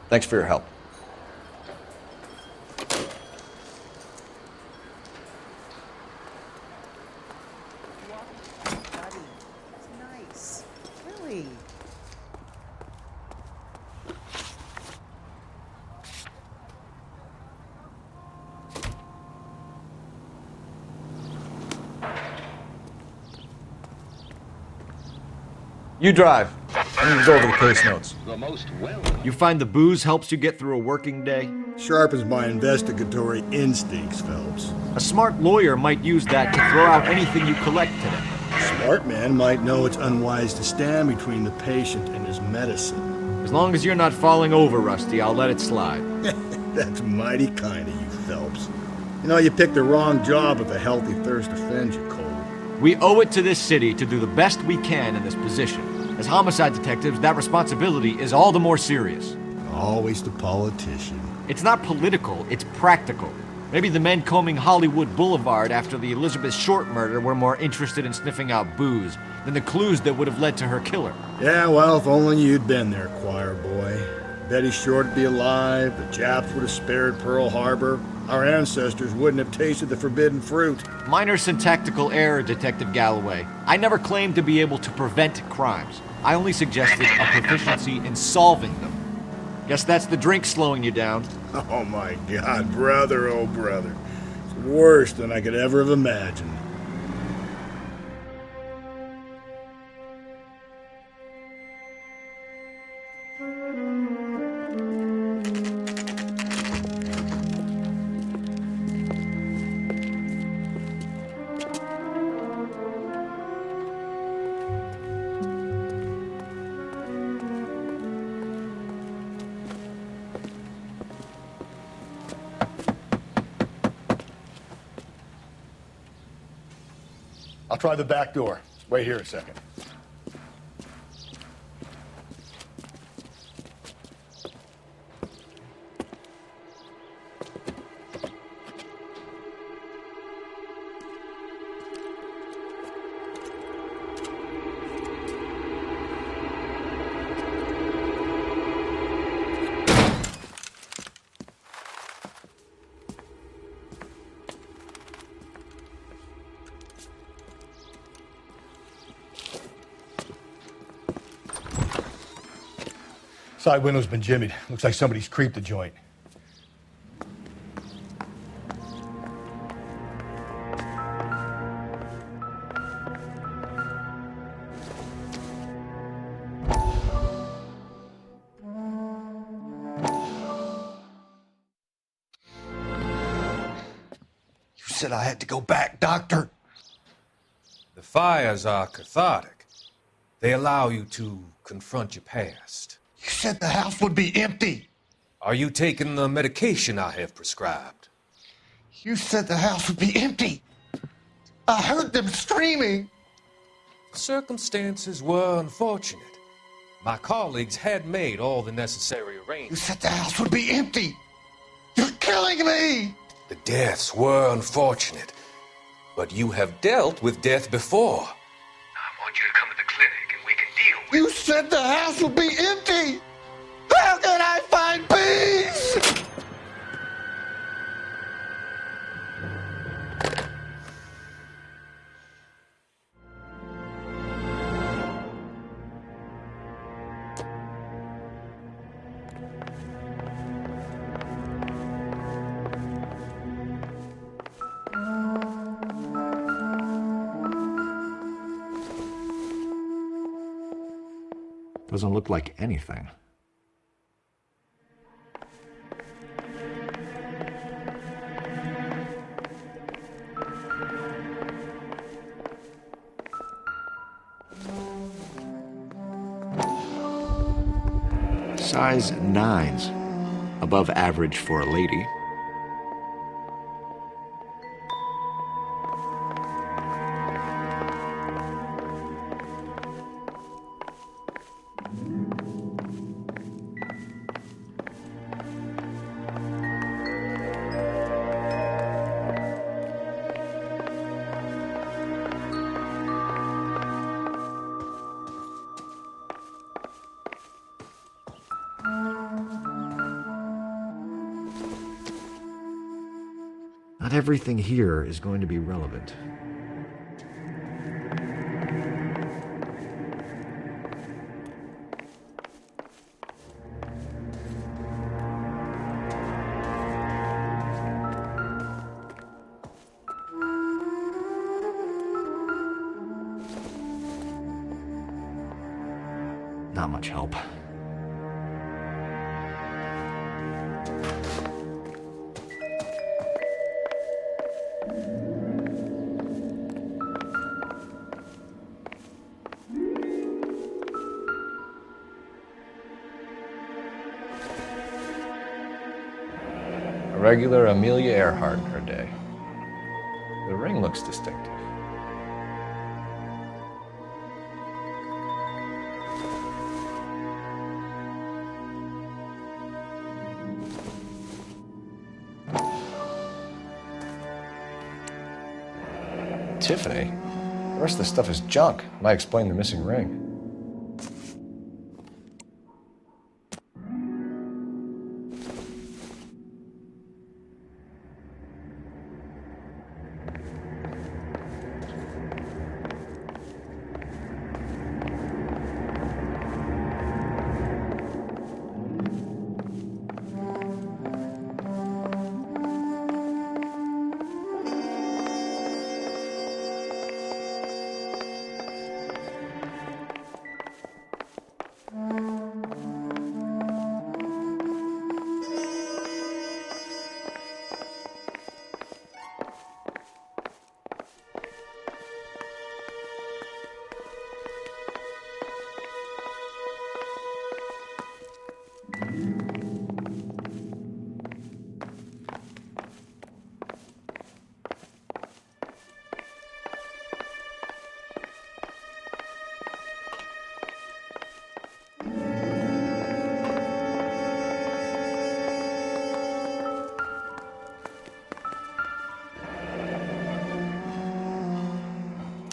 Thanks for your help. Nice. Really? You drive. I need to go over the case notes. The most You find the booze helps you get through a working day? Sharpens my investigatory instincts, Phelps. A smart lawyer might use that to throw out anything you collect today. Smart man might know it's unwise to stand between the patient and his medicine. As long as you're not falling over, Rusty, I'll let it slide. That's mighty kind of you, Phelps. You know, you picked the wrong job if a healthy thirst offends you, Cole. We owe it to this city to do the best we can in this position. As homicide detectives, that responsibility is all the more serious. Always the politician. It's not political, it's practical. Maybe the men combing Hollywood Boulevard after the Elizabeth Short murder were more interested in sniffing out booze than the clues that would have led to her killer. Yeah, well, if only you'd been there, choir boy. Betty Short would be alive, the Japs would have spared Pearl Harbor, our ancestors wouldn't have tasted the forbidden fruit. Minor syntactical error, Detective Galloway. I never claimed to be able to prevent crimes. I only suggested a proficiency in solving them. Guess that's the drink slowing you down. Oh my God, brother, oh brother. It's worse than I could ever have imagined. I'll try the back door. Wait here a second. Side window's been jimmied. Looks like somebody's creeped the joint. You said I had to go back, Doctor. The fires are cathartic. They allow you to confront your past. You said the house would be empty. Are you taking the medication I have prescribed? You said the house would be empty. I heard them screaming. Circumstances were unfortunate. My colleagues had made all the necessary You arrangements. said the house would be empty. You're killing me. The deaths were unfortunate, but you have dealt with death before. I want you to come to the clinic and we can deal with You said the house would be empty. How can I find peace? Doesn't look like anything. Size 9s. Above average for a lady. Not everything here is going to be relevant. Not much help. A regular Amelia Earhart in her day. The ring looks distinctive. Tiffany. The rest of the stuff is junk. Might explain the missing ring.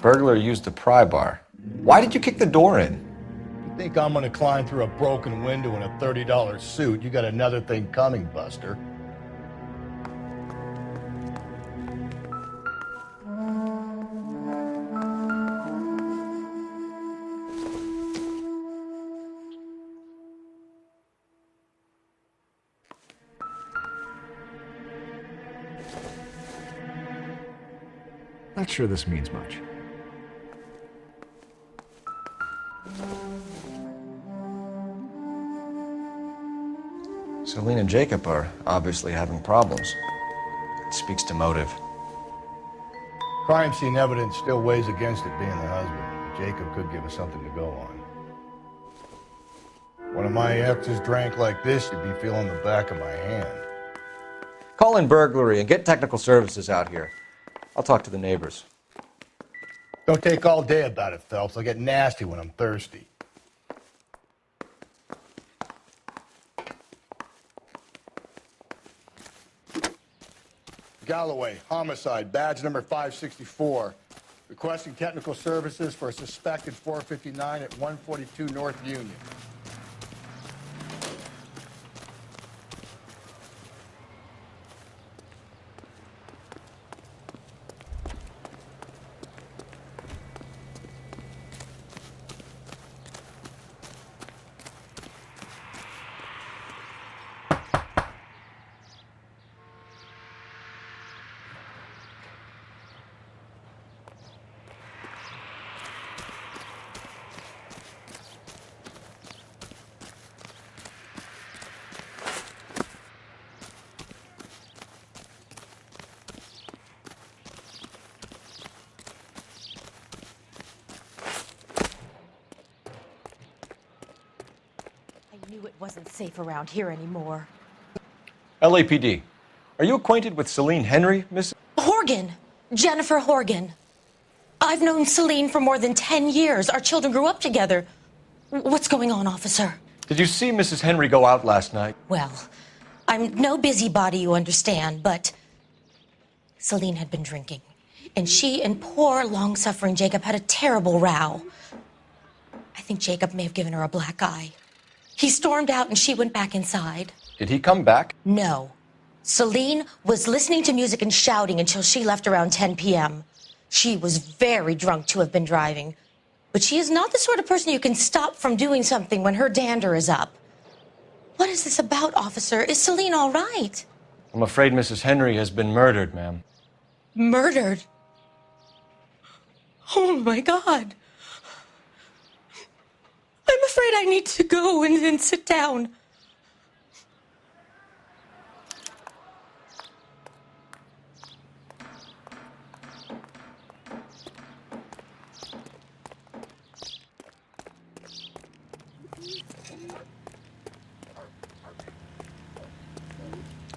Burglar used the pry bar. Why did you kick the door in? You think I'm gonna climb through a broken window in a $30 suit? You got another thing coming, Buster. Not sure this means much. Celine and Jacob are obviously having problems. It speaks to motive. Crime scene evidence still weighs against it being the husband. Jacob could give us something to go on. One of my exes drank like this, you'd be feeling the back of my hand. Call in burglary and get technical services out here. I'll talk to the neighbors. Don't take all day about it, Phelps. I'll get nasty when I'm thirsty. Galloway, homicide, badge number 564. Requesting technical services for a suspected 459 at 142 North Union. It wasn't safe around here anymore. LAPD. Are you acquainted with Celine Henry, Miss? Horgan! Jennifer Horgan. I've known Celine for more than 10 years. Our children grew up together. What's going on, officer? Did you see Mrs. Henry go out last night? Well, I'm no busybody, you understand, but Celine had been drinking. And she and poor, long-suffering Jacob had a terrible row. I think Jacob may have given her a black eye. He stormed out and she went back inside. Did he come back? No. Celine was listening to music and shouting until she left around 10 p.m. She was very drunk to have been driving. But she is not the sort of person you can stop from doing something when her dander is up. What is this about, officer? Is Celine all right? I'm afraid Mrs. Henry has been murdered, ma'am. Murdered? Oh, my God. I'm afraid I need to go and sit down.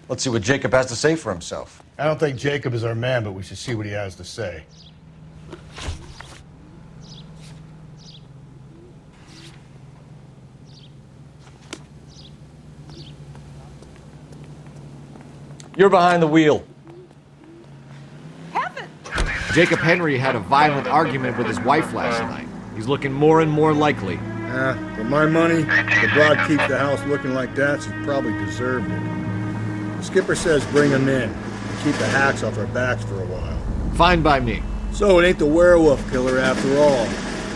Let's see what Jacob has to say for himself. I don't think Jacob is our man, but we should see what he has to say. You're behind the wheel. Heaven! Jacob Henry had a violent argument with his wife last night. He's looking more and more likely. For my money, the broad keeps the house looking like that, she probably deserved it. The skipper says bring him in and keep the hacks off our backs for a while. Fine by me. So it ain't the werewolf killer after all.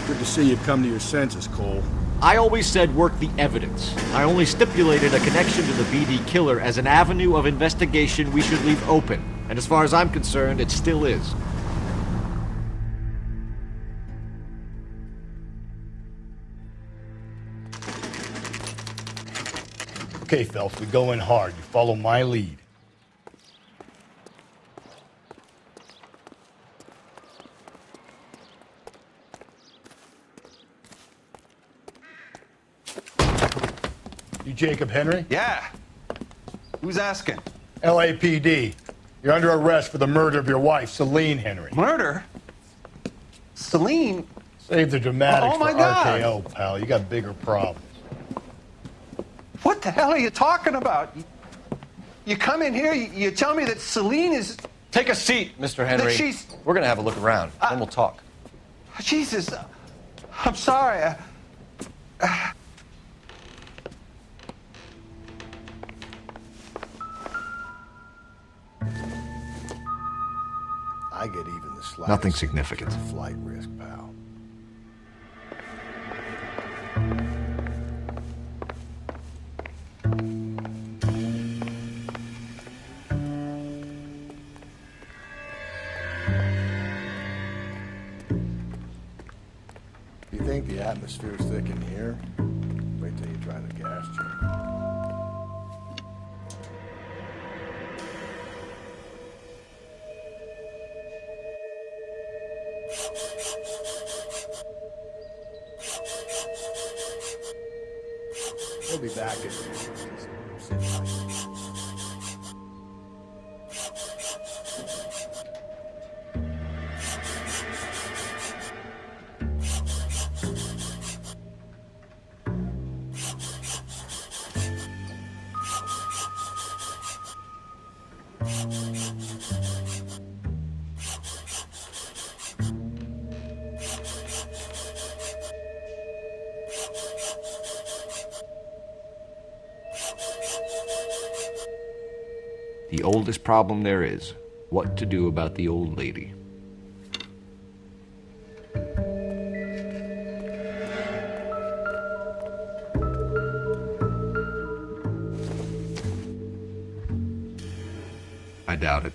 Good to see you've come to your senses, Cole. I always said work the evidence. I only stipulated a connection to the BD killer as an avenue of investigation we should leave open. And as far as I'm concerned, it still is. Okay, Phelps, we go in hard. You follow my lead. You Jacob Henry? Yeah. Who's asking? LAPD. You're under arrest for the murder of your wife, Celine Henry. Murder? Celine? Save the dramatics Oh, my for God. RKO, pal. You got bigger problems. What the hell are you talking about? You come in here, you tell me that Celine is... Take a seat, Mr. Henry. That she's... We're gonna have a look around, then we'll talk. Jesus, I'm sorry. I get even the slightest... Nothing significant. Flight risk, pal. You think the atmosphere's thick in here? Wait till you try the gas chamber. We'll be back in sit tight. The oldest problem there is, what to do about the old lady. I doubt it.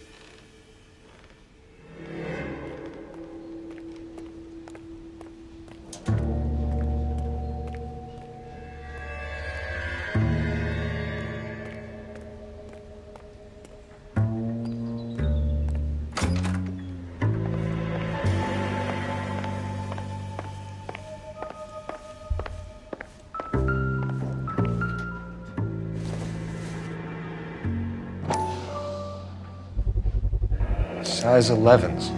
Size 11s.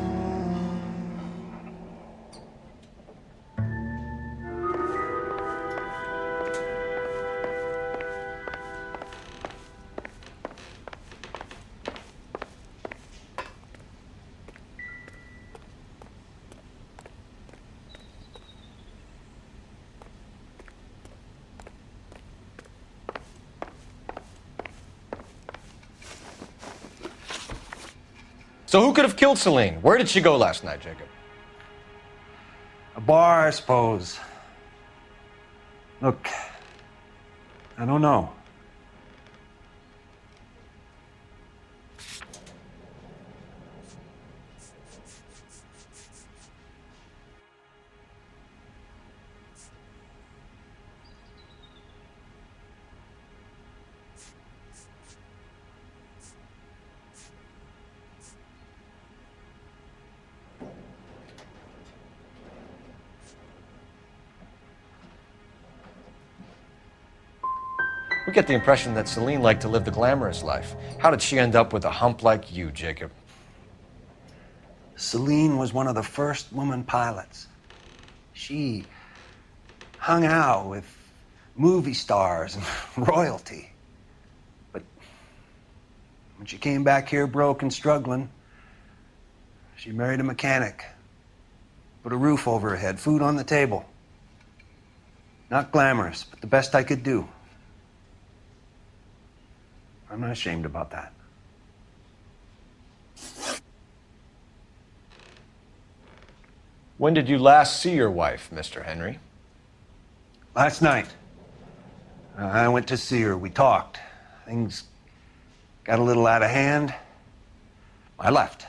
So who could have killed Celine? Where did she go last night, Jacob? A bar, I suppose. Look, I don't know. We get the impression that Celine liked to live the glamorous life. How did she end up with a hump like you, Jacob? Celine was one of the first woman pilots. She hung out with movie stars and royalty. But when she came back here broke and struggling, She married a mechanic. Put a roof over her head, food on the table. Not glamorous, but the best I could do. I'm not ashamed about that. When did you last see your wife, Mr. Henry? Last night. I went to see her. We talked. Things got a little out of hand. I left.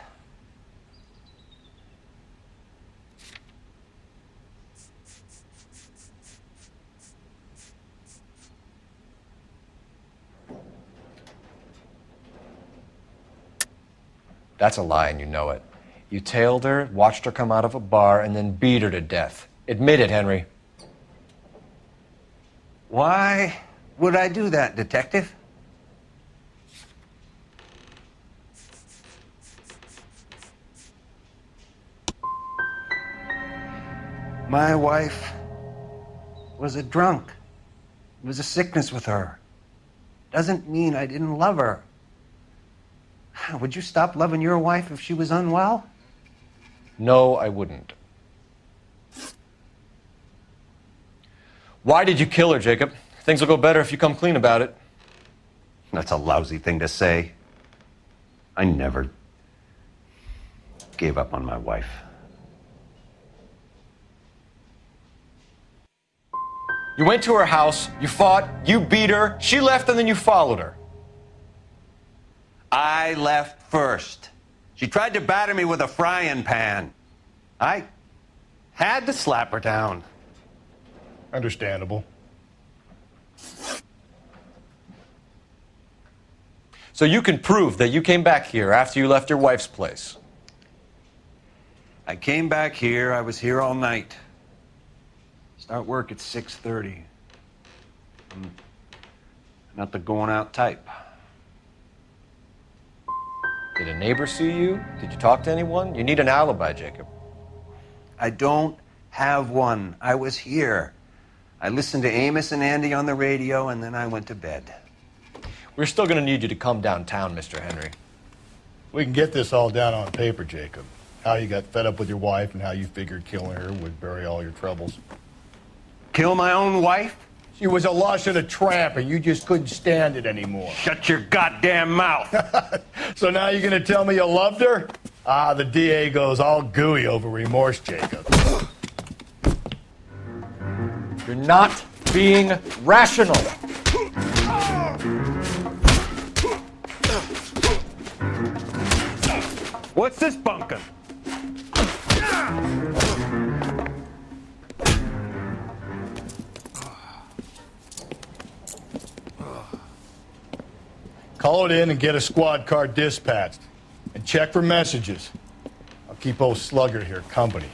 That's a lie, and you know it. You tailed her, watched her come out of a bar, and then beat her to death. Admit it, Henry. Why would I do that, Detective? My wife was a drunk. It was a sickness with her. Doesn't mean I didn't love her. Would you stop loving your wife if she was unwell? No, I wouldn't. Why did you kill her, Jacob? Things will go better if you come clean about it. That's a lousy thing to say. I never gave up on my wife. You went to her house, you fought, you beat her, she left, and then you followed her. I left first. She tried to batter me with a frying pan. I had to slap her down. Understandable. So you can prove that you came back here after you left your wife's place. I came back here. I was here all night. Start work at 6:30. I'm not the going out type. Did a neighbor see you? Did you talk to anyone? You need an alibi, Jacob. I don't have one. I was here. I listened to Amos and Andy on the radio, and then I went to bed. We're still going to need you to come downtown, Mr. Henry. We can get this all down on paper, Jacob. How you got fed up with your wife and how you figured killing her would bury all your troubles. Kill my own wife? She was a lush and a tramp, and you just couldn't stand it anymore. Shut your goddamn mouth. So now you're going to tell me you loved her? Ah, the DA goes all gooey over remorse, Jacob. You're not being rational. What's this bunkin'? Call it in and get a squad car dispatched. And check for messages. I'll keep old Slugger here company.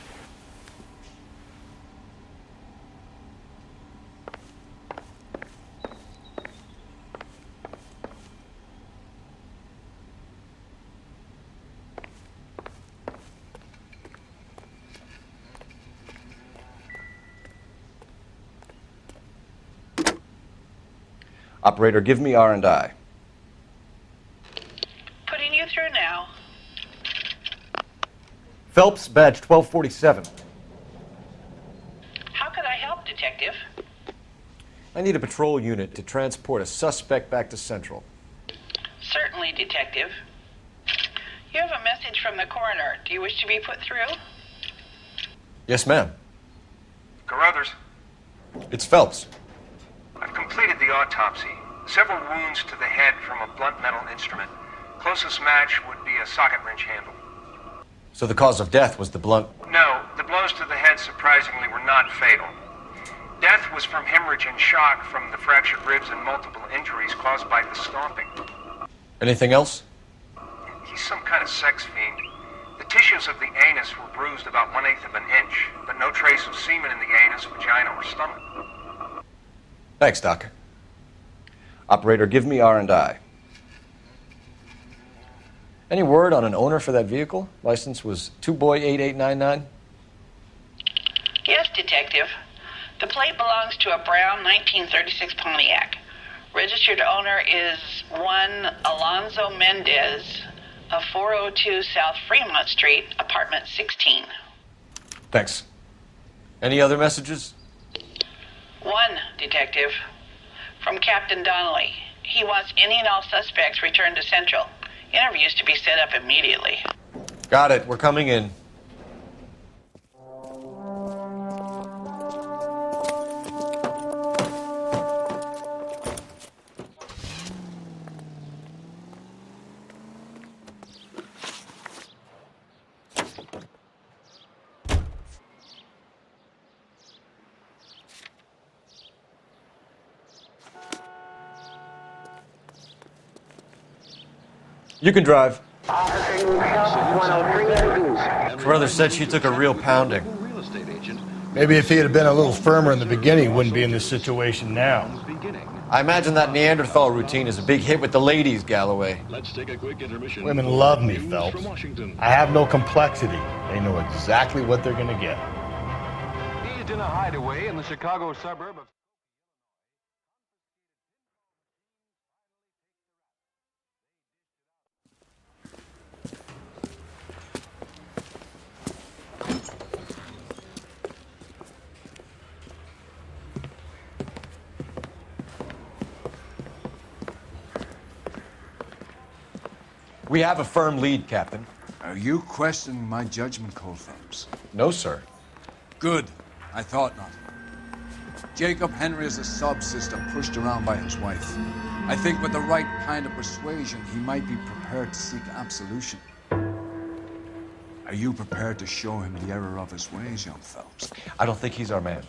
Operator, give me R&I. Putting you through now. Phelps, badge 1247. How could I help, Detective? I need a patrol unit to transport a suspect back to Central. Certainly, Detective. You have a message from the coroner. Do you wish to be put through? Yes, ma'am. Carruthers, It's Phelps. I've completed the autopsy. Several wounds to the head from a blunt metal instrument. Closest match would be a socket wrench handle. So the cause of death was the blunt... No, the blows to the head surprisingly were not fatal. Death was from hemorrhage and shock from the fractured ribs and multiple injuries caused by the stomping. Anything else? He's some kind of sex fiend. The tissues of the anus were bruised about 1/8 of an inch, but no trace of semen in the anus, vagina, or stomach. Thanks, Doc. Operator, give me R&I. Any word on an owner for that vehicle? License was 2boy8899. Yes, Detective. The plate belongs to a brown 1936 Pontiac. Registered owner is one Alonzo Mendez of 402 South Fremont Street, apartment 16. Thanks. Any other messages? One, Detective. From Captain Donnelly. He wants any and all suspects returned to Central. Interviews to be set up immediately. Got it. We're coming in. You can drive. Brother said she took a real pounding. Maybe if he had been a little firmer in the beginning, he wouldn't be in this situation now. I imagine that Neanderthal routine is a big hit with the ladies, Galloway. Women love me, Phelps. I have no complexity. They know exactly what they're going to get. He's in a hideaway in the Chicago suburb of... We have a firm lead, Captain. Are you questioning my judgment call, Phelps? No, sir. Good. I thought not. Jacob Henry is a sub-sister pushed around by his wife. I think with the right kind of persuasion, he might be prepared to seek absolution. Are you prepared to show him the error of his ways, young Phelps? I don't think he's our man.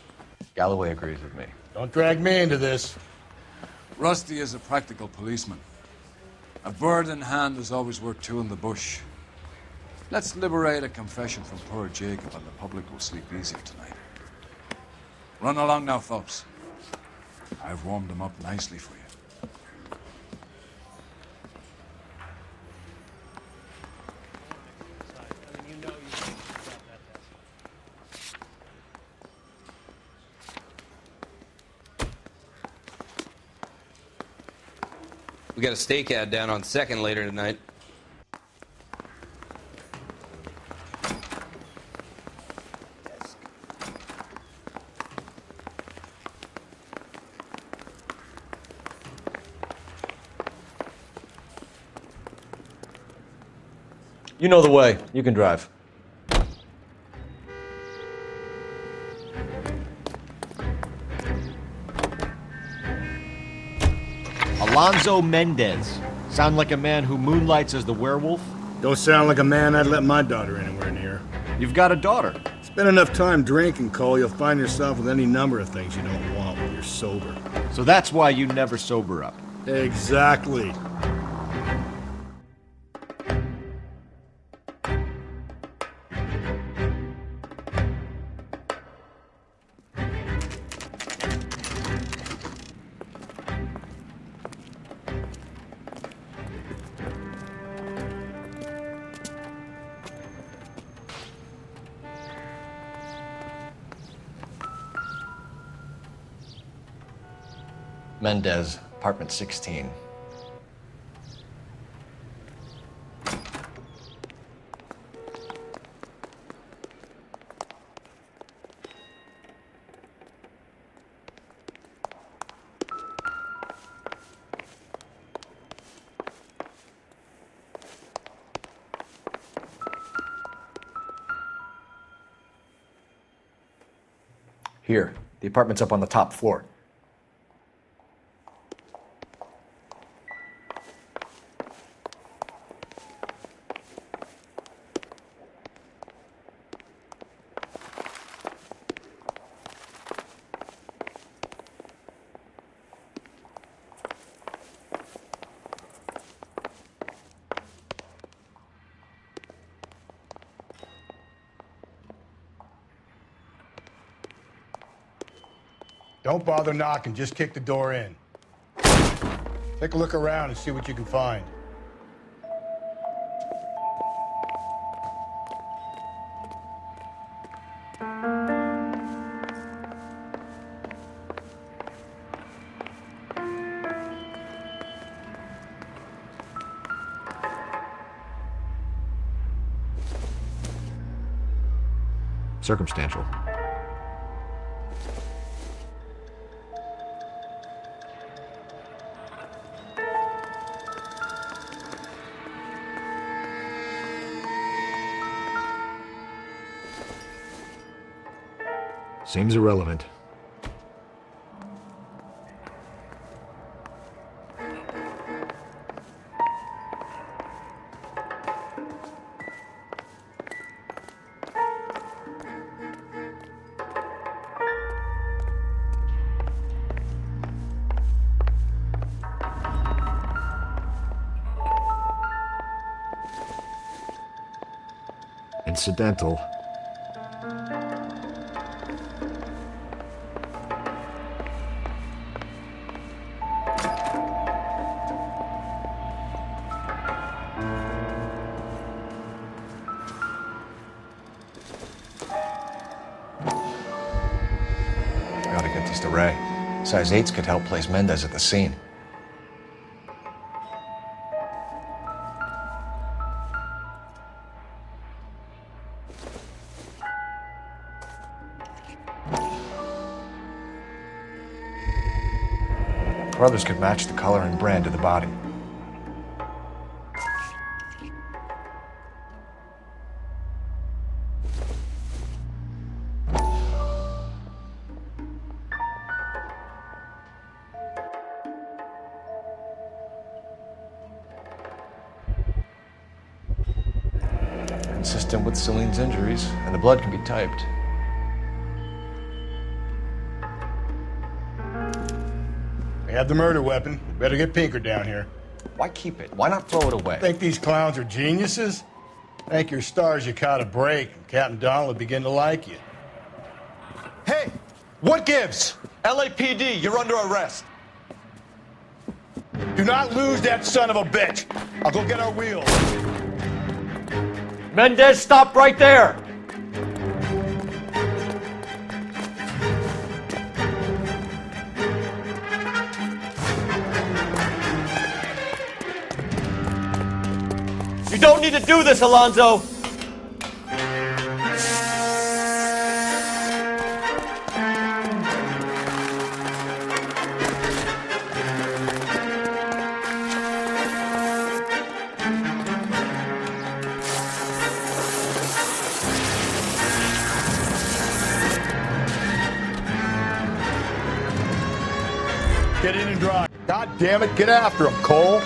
Galloway agrees with me. Don't drag me into this. Rusty is a practical policeman. A bird in hand is always worth two in the bush. Let's liberate a confession from poor Jacob and the public will sleep easier tonight. Run along now, Phelps. I've warmed them up nicely for you. We got a stake ad down on 2nd later tonight. You know the way. You can drive. Alonzo Mendez. Sound like a man who moonlights as the werewolf? Don't sound like a man I'd let my daughter anywhere near. You've got a daughter. Spend enough time drinking, Cole, you'll find yourself with any number of things you don't want when you're sober. So that's why you never sober up. Exactly. Mendez, apartment 16. Here, the apartment's up on the top floor. Don't bother knocking, just kick the door in. Take a look around and see what you can find. Circumstantial. Seems irrelevant. Incidental. Gotta get this to Ray. Size 8s could help place Mendez at the scene. Brothers could match the color and brand of the body. Consistent with Celine's injuries, and the blood can be typed. We have the murder weapon. Better get Pinker down here. Why keep it? Why not throw it away? Think these clowns are geniuses? Thank your stars you caught a break, and Captain Donald will begin to like you. Hey! What gives? LAPD, you're under arrest. Do not lose that son of a bitch. I'll go get our wheels. Mendez, stop right there! You don't need to do this, Alonzo! Get in and drive. God damn it, get after him, Cole.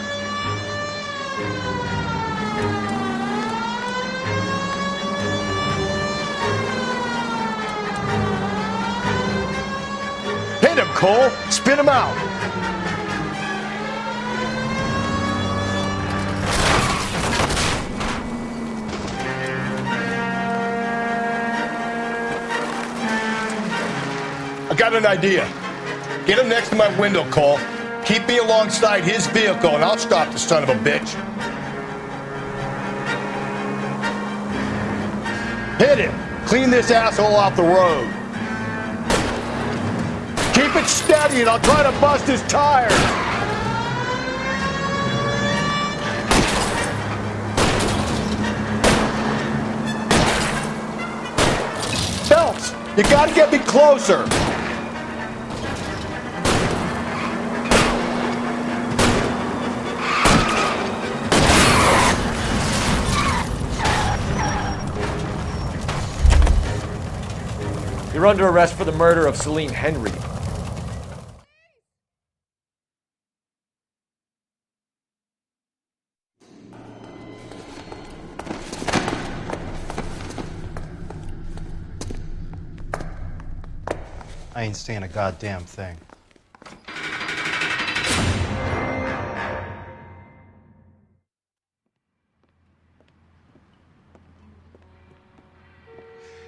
Hit him, Cole. Spin him out. I got an idea. Get him next to my window, Cole. Keep me alongside his vehicle, and I'll stop the son of a bitch. Hit him. Clean this asshole off the road. Keep it steady, and I'll try to bust his tires. Phelps, you gotta get me closer. You're under arrest for the murder of Celine Henry. I ain't saying a goddamn thing.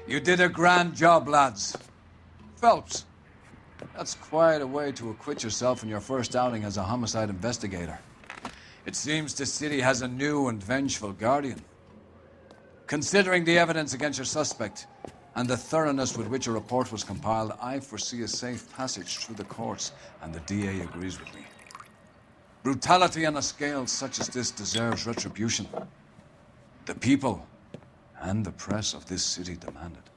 You did a grand job, lads. Phelps, that's quite a way to acquit yourself in your first outing as a homicide investigator. It seems the city has a new and vengeful guardian. Considering the evidence against your suspect and the thoroughness with which a report was compiled, I foresee a safe passage through the courts, and the DA agrees with me. Brutality on a scale such as this deserves retribution. The people and the press of this city demand it.